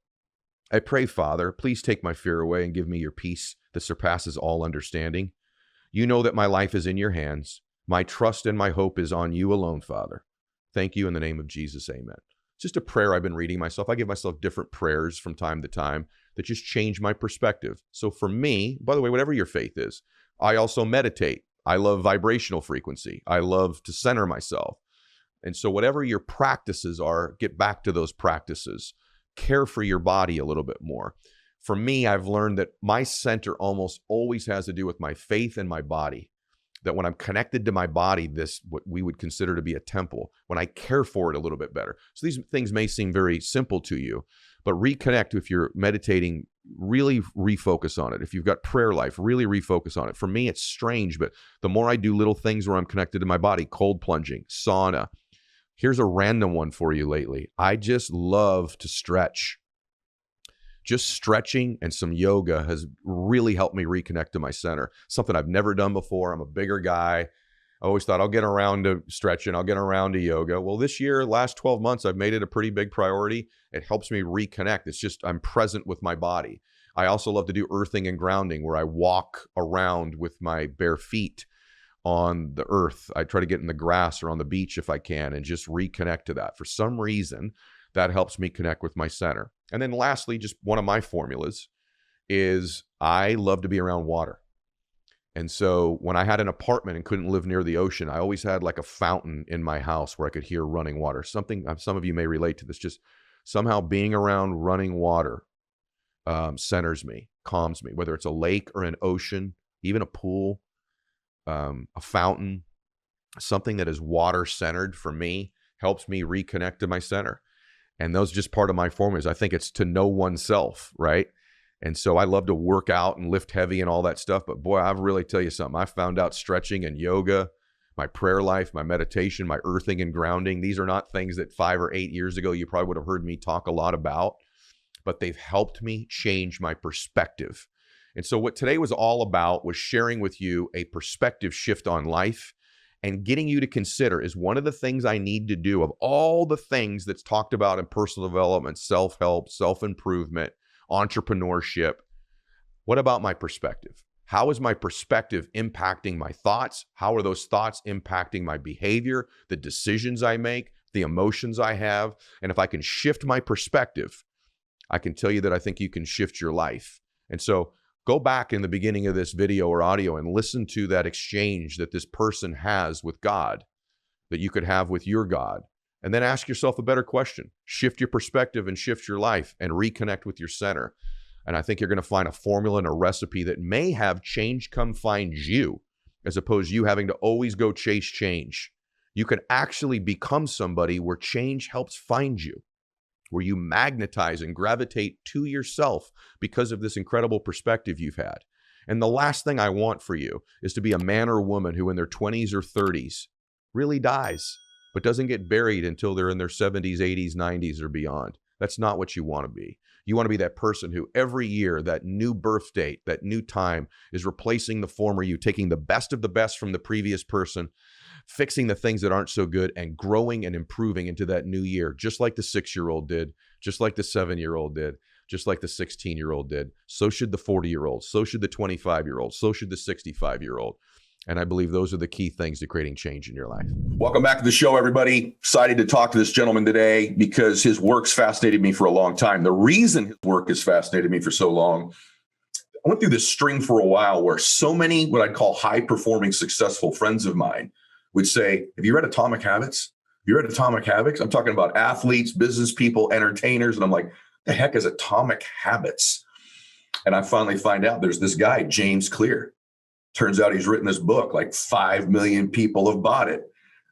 I pray, Father, please take my fear away and give me your peace that surpasses all understanding. You know that my life is in your hands. My trust and my hope is on you alone, Father. Thank you in the name of Jesus, amen. It's just a prayer I've been reading myself. I give myself different prayers from time to time that just change my perspective. So for me, by the way, whatever your faith is, I also meditate. I love vibrational frequency. I love to center myself. And so whatever your practices are, get back to those practices. Care for your body a little bit more. For me, I've learned that my center almost always has to do with my faith and my body. That when I'm connected to my body, this, what we would consider to be a temple, when I care for it a little bit better. So these things may seem very simple to you, but reconnect. If you're meditating, really refocus on it. If you've got prayer life, really refocus on it. For me, it's strange, but the more I do little things where I'm connected to my body, cold plunging, sauna. Here's a random one for you lately. I just love to stretch. Just stretching and some yoga has really helped me reconnect to my center. Something I've never done before. I'm a bigger guy. I always thought I'll get around to stretching. I'll get around to yoga. Well, this year, last 12 months, I've made it a pretty big priority. It helps me reconnect. It's just I'm present with my body. I also love to do earthing and grounding where I walk around with my bare feet on the earth. I try to get in the grass or on the beach if I can and just reconnect to that. For some reason, that helps me connect with my center. And then lastly, just one of my formulas is I love to be around water. And so when I had an apartment and couldn't live near the ocean, I always had like a fountain in my house where I could hear running water. Something, some of you may relate to this, just somehow being around running water centers me, calms me, whether it's a lake or an ocean, even a pool, a fountain, something that is water centered for me helps me reconnect to my center. And those are just part of my formulas. I think it's to know oneself, right? And so I love to work out and lift heavy and all that stuff. But boy, I'll really tell you something. I found out stretching and yoga, my prayer life, my meditation, my earthing and grounding. These are not things that 5 or 8 years ago you probably would have heard me talk a lot about, but they've helped me change my perspective. And so what today was all about was sharing with you a perspective shift on life. And getting you to consider, is one of the things I need to do of all the things that's talked about in personal development, self-help, self-improvement, entrepreneurship. What about my perspective? How is my perspective impacting my thoughts? How are those thoughts impacting my behavior, the decisions I make, the emotions I have? And if I can shift my perspective, I can tell you that I think you can shift your life. And so go back in the beginning of this video or audio and listen to that exchange that this person has with God, that you could have with your God. And then ask yourself a better question. Shift your perspective and shift your life and reconnect with your center. And I think you're going to find a formula and a recipe that may have change come find you, as opposed to you having to always go chase change. You can actually become somebody where change helps find you, where you magnetize and gravitate to yourself because of this incredible perspective you've had. And the last thing I want for you is to be a man or woman who in their 20s or 30s really dies, but doesn't get buried until they're in their 70s, 80s, 90s, or beyond. That's not what you want to be. You want to be that person who every year, that new birth date, that new time is replacing the former you, taking the best of the best from the previous person, fixing the things that aren't so good and growing and improving into that new year, just like the 6-year-old did, just like the 7-year-old did, just like the 16-year-old did. So should the 40-year-old, so should the 25-year-old, so should the 65-year-old. And I believe those are the key things to creating change in your life. Welcome back to the show, everybody. Excited to talk to this gentleman today because his work's fascinated me for a long time. The reason his work has fascinated me for so long, I went through this string for a while where so many what I'd call high-performing, successful friends of mine would say, have you read Atomic Habits? Have you read Atomic Habits? I'm talking about athletes, business people, entertainers. And I'm like, the heck is Atomic Habits? And I finally find out there's this guy, James Clear. Turns out he's written this book, like 5 million people have bought it.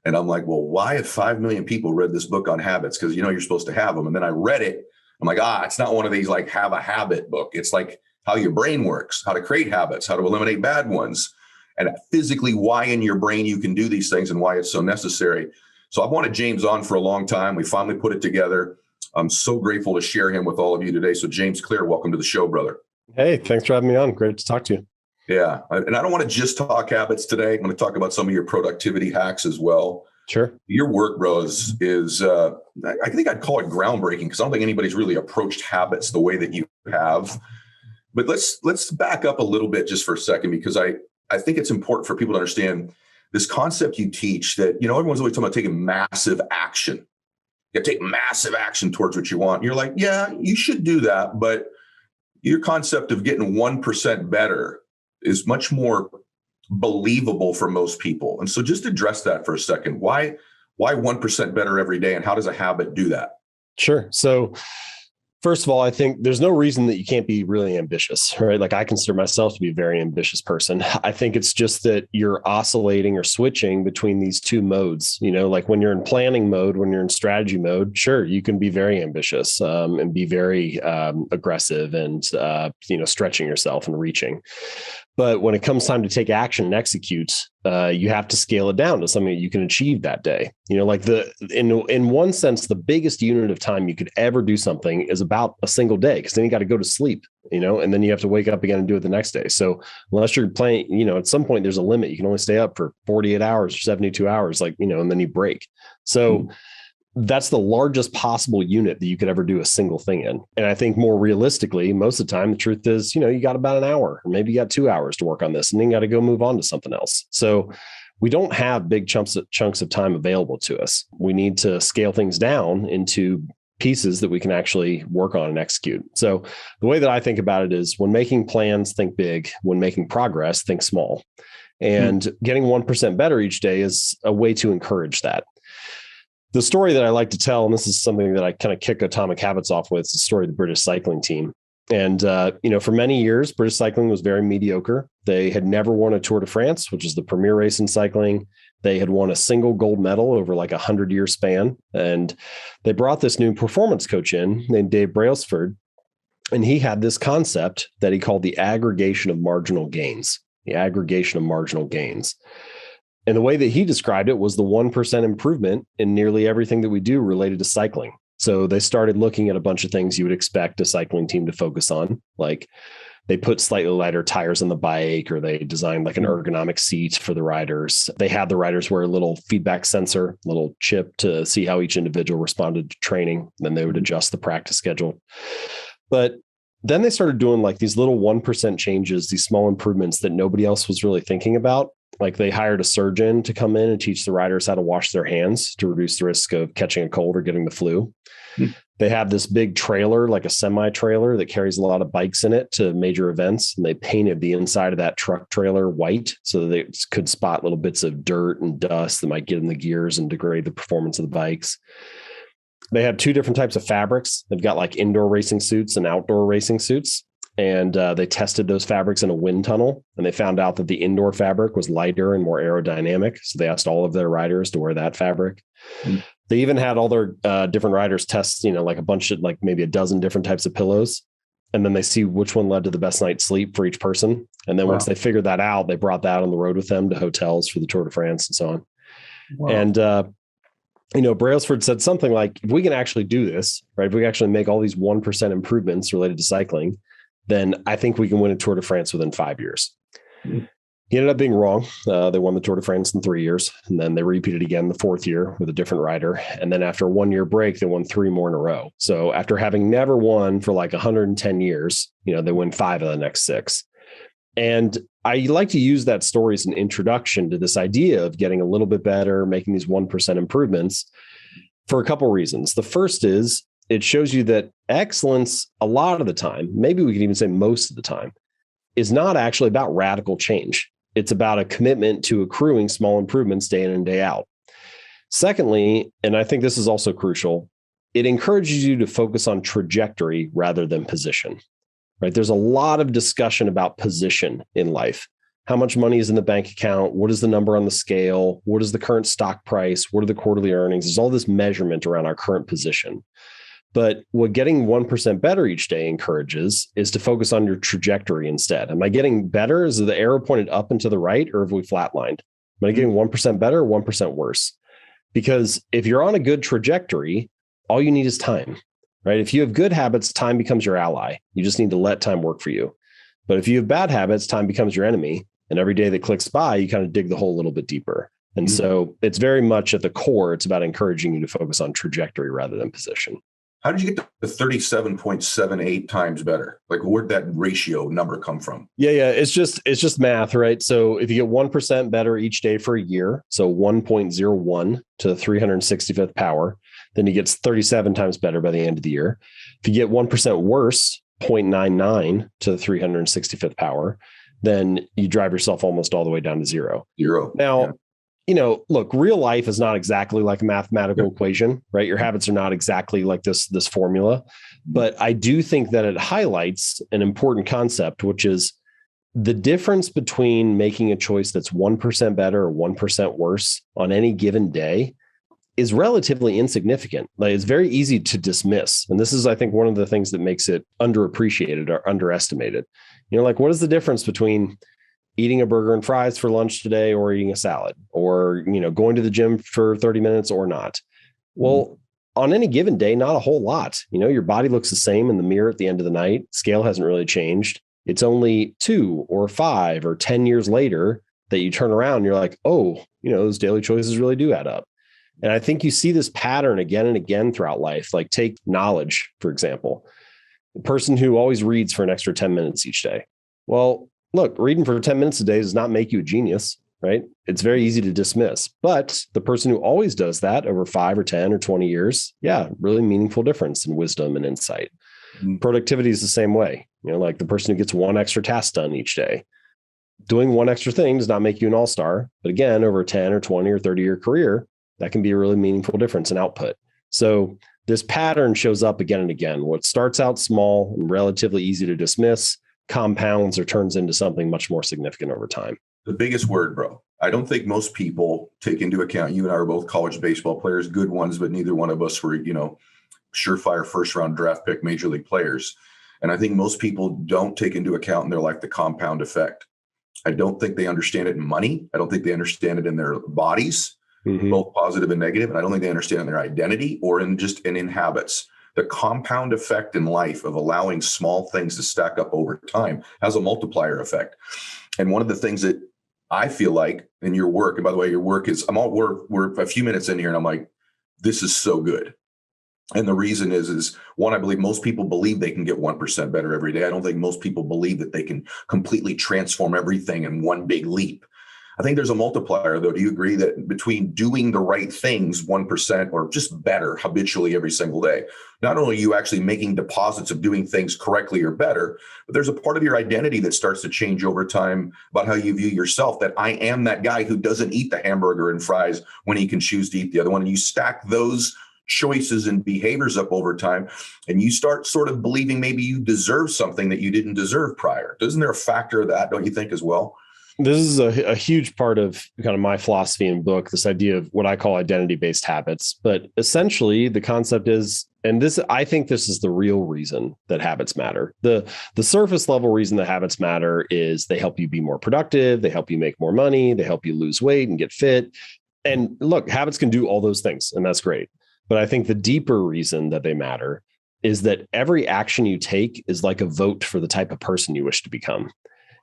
And I'm like, well, why have 5 million people read this book on habits? Because you know you're supposed to have them. And then I read it. I'm like, it's not one of these like have a habit book. It's like how your brain works, how to create habits, how to eliminate bad ones, and physically why in your brain you can do these things and why it's so necessary. So I've wanted James on for a long time. We finally put it together. I'm so grateful to share him with all of you today. So James Clear, welcome to the show, brother. Hey, thanks for having me on. Great to talk to you. Yeah. And I don't want to just talk habits today. I'm going to talk about some of your productivity hacks as well. Sure. Your work, bro, is I think I'd call it groundbreaking, because I don't think anybody's really approached habits the way that you have. But let's back up a little bit just for a second, because I think it's important for people to understand this concept you teach, that, everyone's always talking about taking massive action. You take massive action towards what you want. And you're like, yeah, you should do that. But your concept of getting 1% better is much more believable for most people. And so just address that for a second. Why 1% better every day, and how does a habit do that? Sure. So first of all, I think there's no reason that you can't be really ambitious, right? Like, I consider myself to be a very ambitious person. I think it's just that you're oscillating or switching between these two modes. Like when you're in planning mode, when you're in strategy mode, sure, you can be very ambitious and be very aggressive and, stretching yourself and reaching. But when it comes time to take action and execute, you have to scale it down to something that you can achieve that day. Like in one sense, the biggest unit of time you could ever do something is about a single day, because then you got to go to sleep, and then you have to wake up again and do it the next day. So unless you're playing, at some point there's a limit. You can only stay up for 48 hours or 72 hours, and then you break. So that's the largest possible unit that you could ever do a single thing in. And I think more realistically, most of the time, the truth is, you got about an hour, or maybe you got 2 hours to work on this, and then you got to go move on to something else. So we don't have big chunks of time available to us. We need to scale things down into pieces that we can actually work on and execute. So the way that I think about it is, when making plans, think big. When making progress, think small. And getting 1% better each day is a way to encourage that. The story that I like to tell, and this is something that I kind of kick Atomic Habits off with, is the story of the British cycling team. And, for many years, British cycling was very mediocre. They had never won a Tour de France, which is the premier race in cycling. They had won a single gold medal over like 100-year span. And they brought this new performance coach in named Dave Brailsford. And he had this concept that he called the aggregation of marginal gains. The aggregation of marginal gains. And the way that he described it was the 1% improvement in nearly everything that we do related to cycling. So they started looking at a bunch of things you would expect a cycling team to focus on. Like, they put slightly lighter tires on the bike, or they designed like an ergonomic seat for the riders. They had the riders wear a little feedback sensor, little chip, to see how each individual responded to training. Then they would adjust the practice schedule. But then they started doing like these little 1% changes, these small improvements that nobody else was really thinking about. Like, they hired a surgeon to come in and teach the riders how to wash their hands to reduce the risk of catching a cold or getting the flu. They have this big trailer, like a semi-trailer, that carries a lot of bikes in it to major events. And they painted the inside of that truck trailer white so that they could spot little bits of dirt and dust that might get in the gears and degrade the performance of the bikes. They have two different types of fabrics. They've got like indoor racing suits and outdoor racing suits. And they tested those fabrics in a wind tunnel, and they found out that the indoor fabric was lighter and more aerodynamic. So they asked all of their riders to wear that fabric. They even had all their different riders test, like a bunch of, like maybe a dozen different types of pillows. And then they see which one led to the best night's sleep for each person. And then once they figured that out, they brought that on the road with them to hotels for the Tour de France and so on. And, Brailsford said something like, if we can actually do this, right, if we actually make all these 1% improvements related to cycling, then I think we can win a Tour de France within 5 years. He ended up being wrong. They won the Tour de France in 3 years, and then they repeated again the fourth year with a different rider. And then after a 1 year break, they won 3 more in a row. So after having never won for like 110 years, they win 5 of the next 6. And I like to use that story as an introduction to this idea of getting a little bit better, making these 1% improvements, for a couple of reasons. The first is, it shows you that excellence, a lot of the time, maybe we could even say most of the time, is not actually about radical change. It's about a commitment to accruing small improvements day in and day out. Secondly, and I think this is also crucial, it encourages you to focus on trajectory rather than position, right? There's a lot of discussion about position in life. How much money is in the bank account? What is the number on the scale? What is the current stock price? What are the quarterly earnings? There's all this measurement around our current position. But what getting 1% better each day encourages is to focus on your trajectory instead. Am I getting better? Is the arrow pointed up and to the right, or have we flatlined? Am I getting 1% better or 1% worse? Because if you're on a good trajectory, all you need is time, right? If you have good habits, time becomes your ally. You just need to let time work for you. But if you have bad habits, time becomes your enemy. And every day that clicks by, you kind of dig the hole a little bit deeper. And so it's very much at the core, it's about encouraging you to focus on trajectory rather than position. How did you get to 37.78 times better? Like, where'd that ratio number come from? Yeah. It's just math, right? So if you get 1% better each day for a year, so 1.01 to the 365th power, then he gets 37 times better by the end of the year. If you get 1% worse, 0.99 to the 365th power, then you drive yourself almost all the way down to zero. Now, look, real life is not exactly like a mathematical equation, right? Your habits are not exactly like this formula, but I do think that it highlights an important concept, which is the difference between making a choice that's 1% better or 1% worse on any given day is relatively insignificant. Like, it's very easy to dismiss. And this is, I think, one of the things that makes it underappreciated or underestimated. Like, what is the difference between eating a burger and fries for lunch today or eating a salad, or, going to the gym for 30 minutes or not? Well, on any given day, not a whole lot. Your body looks the same in the mirror at the end of the night. Scale hasn't really changed. It's only 2 or 5 or 10 years later that you turn around and you're like, oh, those daily choices really do add up. And I think you see this pattern again and again throughout life. Like, take knowledge, for example. The person who always reads for an extra 10 minutes each day. Well, look, reading for 10 minutes a day does not make you a genius, right? It's very easy to dismiss. But the person who always does that over 5 or 10 or 20 years, really meaningful difference in wisdom and insight. Productivity is the same way. Like the person who gets one extra task done each day. Doing one extra thing does not make you an all-star. But again, over a 10 or 20 or 30-year career, that can be a really meaningful difference in output. So this pattern shows up again and again. What starts out small and relatively easy to dismiss compounds or turns into something much more significant over time. The biggest word, bro. I don't think most people take into account, you and I are both college baseball players, good ones, but neither one of us were, surefire first round draft pick major league players. And I think most people don't take into account in their life the compound effect. I don't think they understand it in money. I don't think they understand it in their bodies, both positive and negative. And I don't think they understand it in their identity or in habits. The compound effect in life of allowing small things to stack up over time has a multiplier effect. And one of the things that I feel like in your work, and by the way, your work is, we're a few minutes in here and I'm like, this is so good. And the reason is one, I believe most people believe they can get 1% better every day. I don't think most people believe that they can completely transform everything in one big leap. I think there's a multiplier, though. Do you agree that between doing the right things 1% or just better habitually every single day, not only are you actually making deposits of doing things correctly or better, but there's a part of your identity that starts to change over time about how you view yourself, that I am that guy who doesn't eat the hamburger and fries when he can choose to eat the other one. And you stack those choices and behaviors up over time, and you start sort of believing maybe you deserve something that you didn't deserve prior. Isn't there a factor of that, don't you think, as well? This is a huge part of kind of my philosophy and book, this idea of what I call identity-based habits. But essentially the concept is, and this, I think this is the real reason that habits matter. The surface level reason that habits matter is they help you be more productive. They help you make more money. They help you lose weight and get fit. And look, habits can do all those things, and that's great. But I think the deeper reason that they matter is that every action you take is like a vote for the type of person you wish to become.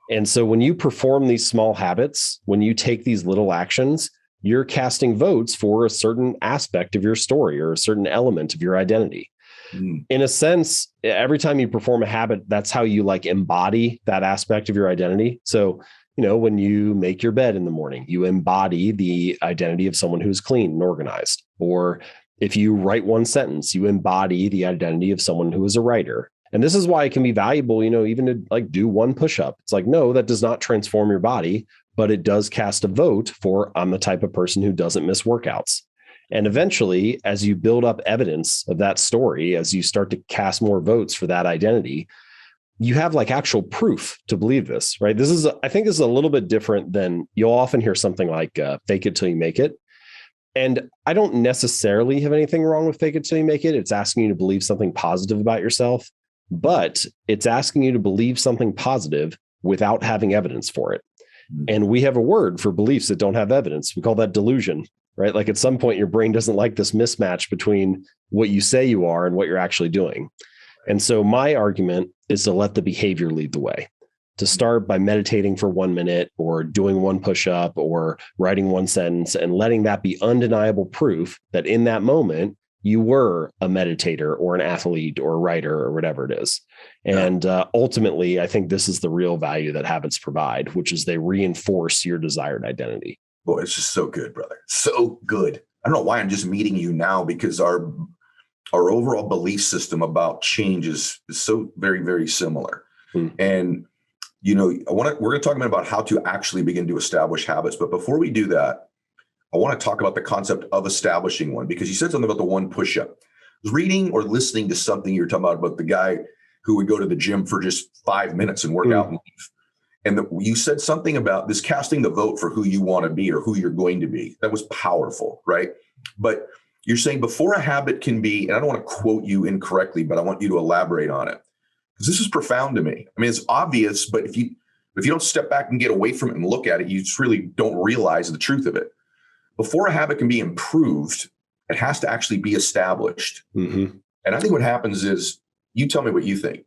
And so when you perform these small habits, when you take these little actions, you're casting votes for a certain aspect of your story or a certain element of your identity. In a sense, every time you perform a habit, that's how you like embody that aspect of your identity. So, when you make your bed in the morning, you embody the identity of someone who's clean and organized. Or if you write one sentence, you embody the identity of someone who is a writer. And this is why it can be valuable, even to like do one push-up. It's like, no, that does not transform your body, but it does cast a vote for I'm the type of person who doesn't miss workouts. And eventually, as you build up evidence of that story, as you start to cast more votes for that identity, you have like actual proof to believe this, right? I think this is a little bit different than you'll often hear something like fake it till you make it. And I don't necessarily have anything wrong with fake it till you make it. It's asking you to believe something positive about yourself. But it's asking you to believe something positive without having evidence for it. And we have a word for beliefs that don't have evidence. We call that delusion, right? Like at some point, your brain doesn't like this mismatch between what you say you are and what you're actually doing. And so my argument is to let the behavior lead the way. to start by meditating for 1 minute or doing one push-up or writing one sentence and letting that be undeniable proof that in that moment you were a meditator or an athlete or a writer or whatever it is. And ultimately, I think this is the real value that habits provide, which is they reinforce your desired identity. Boy, it's just so good, brother. So good. I don't know why I'm just meeting you now, because our overall belief system about change is so very, very similar. And we're going to talk about how to actually begin to establish habits. But before we do that, I want to talk about the concept of establishing one, because you said something about the one push-up. I was reading or listening to something you were talking about the guy who would go to the gym for just 5 minutes and work out and leave. And you said something about this casting the vote for who you want to be or who you're going to be. That was powerful, right? But you're saying before a habit can be, and I don't want to quote you incorrectly, but I want you to elaborate on it, because this is profound to me. I mean, it's obvious, but if you don't step back and get away from it and look at it, you just really don't realize the truth of it. Before a habit can be improved, it has to actually be established. And I think what happens is, you tell me what you think.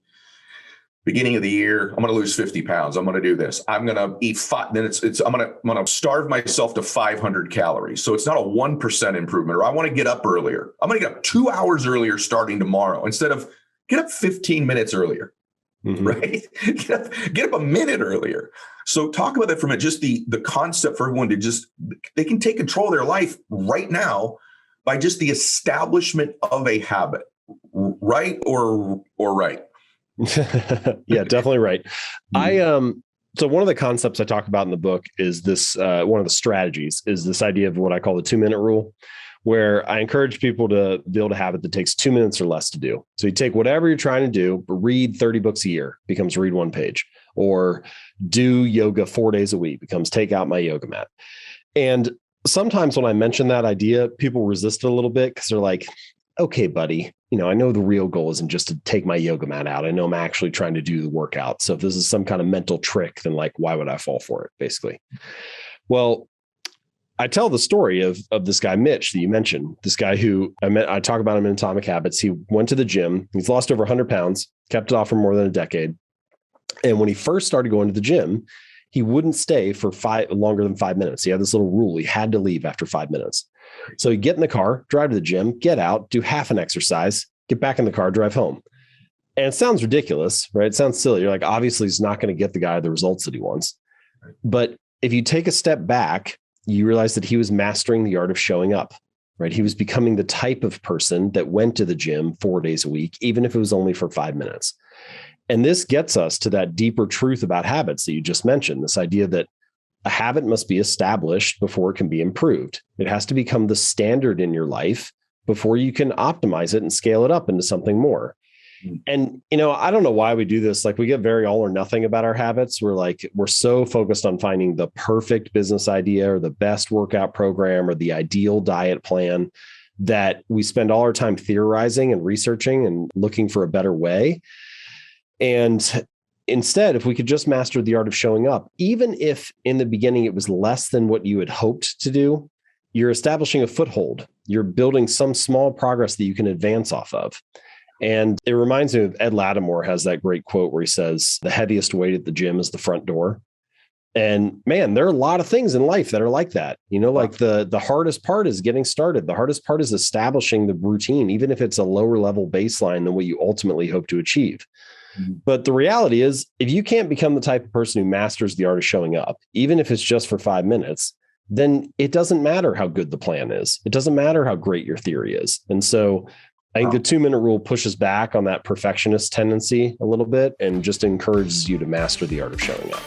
Beginning of the year, I'm going to lose 50 pounds. I'm going to do this. I'm going to eat then I'm going to starve myself to 500 calories. So it's not a 1% improvement. Or I want to get up earlier. I'm going to get up 2 hours earlier starting tomorrow instead of get up 15 minutes earlier, right? Get up a minute earlier. So talk about that from just the concept for everyone to they can take control of their life right now by just the establishment of a habit, right or right? Yeah, definitely right. So one of the concepts I talk about in the book is this, one of the strategies is this idea of what I call the 2-minute rule, where I encourage people to build a habit that takes 2 minutes or less to do. So you take whatever you're trying to do, read 30 books a year becomes read 1 page, or do yoga 4 days a week becomes take out my yoga mat. And sometimes when I mention that idea, people resist it a little bit because they're like, okay, buddy, I know the real goal isn't just to take my yoga mat out. I know I'm actually trying to do the workout. So if this is some kind of mental trick, then why would I fall for it, basically? Well, I tell the story of this guy, Mitch, that you mentioned, this guy who I talk about him in Atomic Habits. He went to the gym. He's lost over 100 pounds, kept it off for more than a decade. And when he first started going to the gym, he wouldn't stay for longer than 5 minutes. He had this little rule. He had to leave after 5 minutes. So he'd get in the car, drive to the gym, get out, do half an exercise, get back in the car, drive home. And it sounds ridiculous, right? It sounds silly. You're like, obviously he's not going to get the guy the results that he wants. But if you take a step back, you realize that he was mastering the art of showing up, right? He was becoming the type of person that went to the gym 4 days a week, even if it was only for 5 minutes. And this gets us to that deeper truth about habits that you just mentioned, this idea that a habit must be established before it can be improved. It has to become the standard in your life before you can optimize it and scale it up into something more. And, I don't know why we do this. We get very all or nothing about our habits. We're so focused on finding the perfect business idea or the best workout program or the ideal diet plan that we spend all our time theorizing and researching and looking for a better way. And instead, if we could just master the art of showing up, even if in the beginning it was less than what you had hoped to do, you're establishing a foothold. You're building some small progress that you can advance off of. And it reminds me of Ed Lattimore has that great quote where he says, the heaviest weight at the gym is the front door. And man, there are a lot of things in life that are like that. The hardest part is getting started. The hardest part is establishing the routine, even if it's a lower level baseline than what you ultimately hope to achieve. But the reality is, if you can't become the type of person who masters the art of showing up, even if it's just for 5 minutes, then it doesn't matter how good the plan is. It doesn't matter how great your theory is. And so I think the 2-minute rule pushes back on that perfectionist tendency a little bit and just encourages you to master the art of showing up.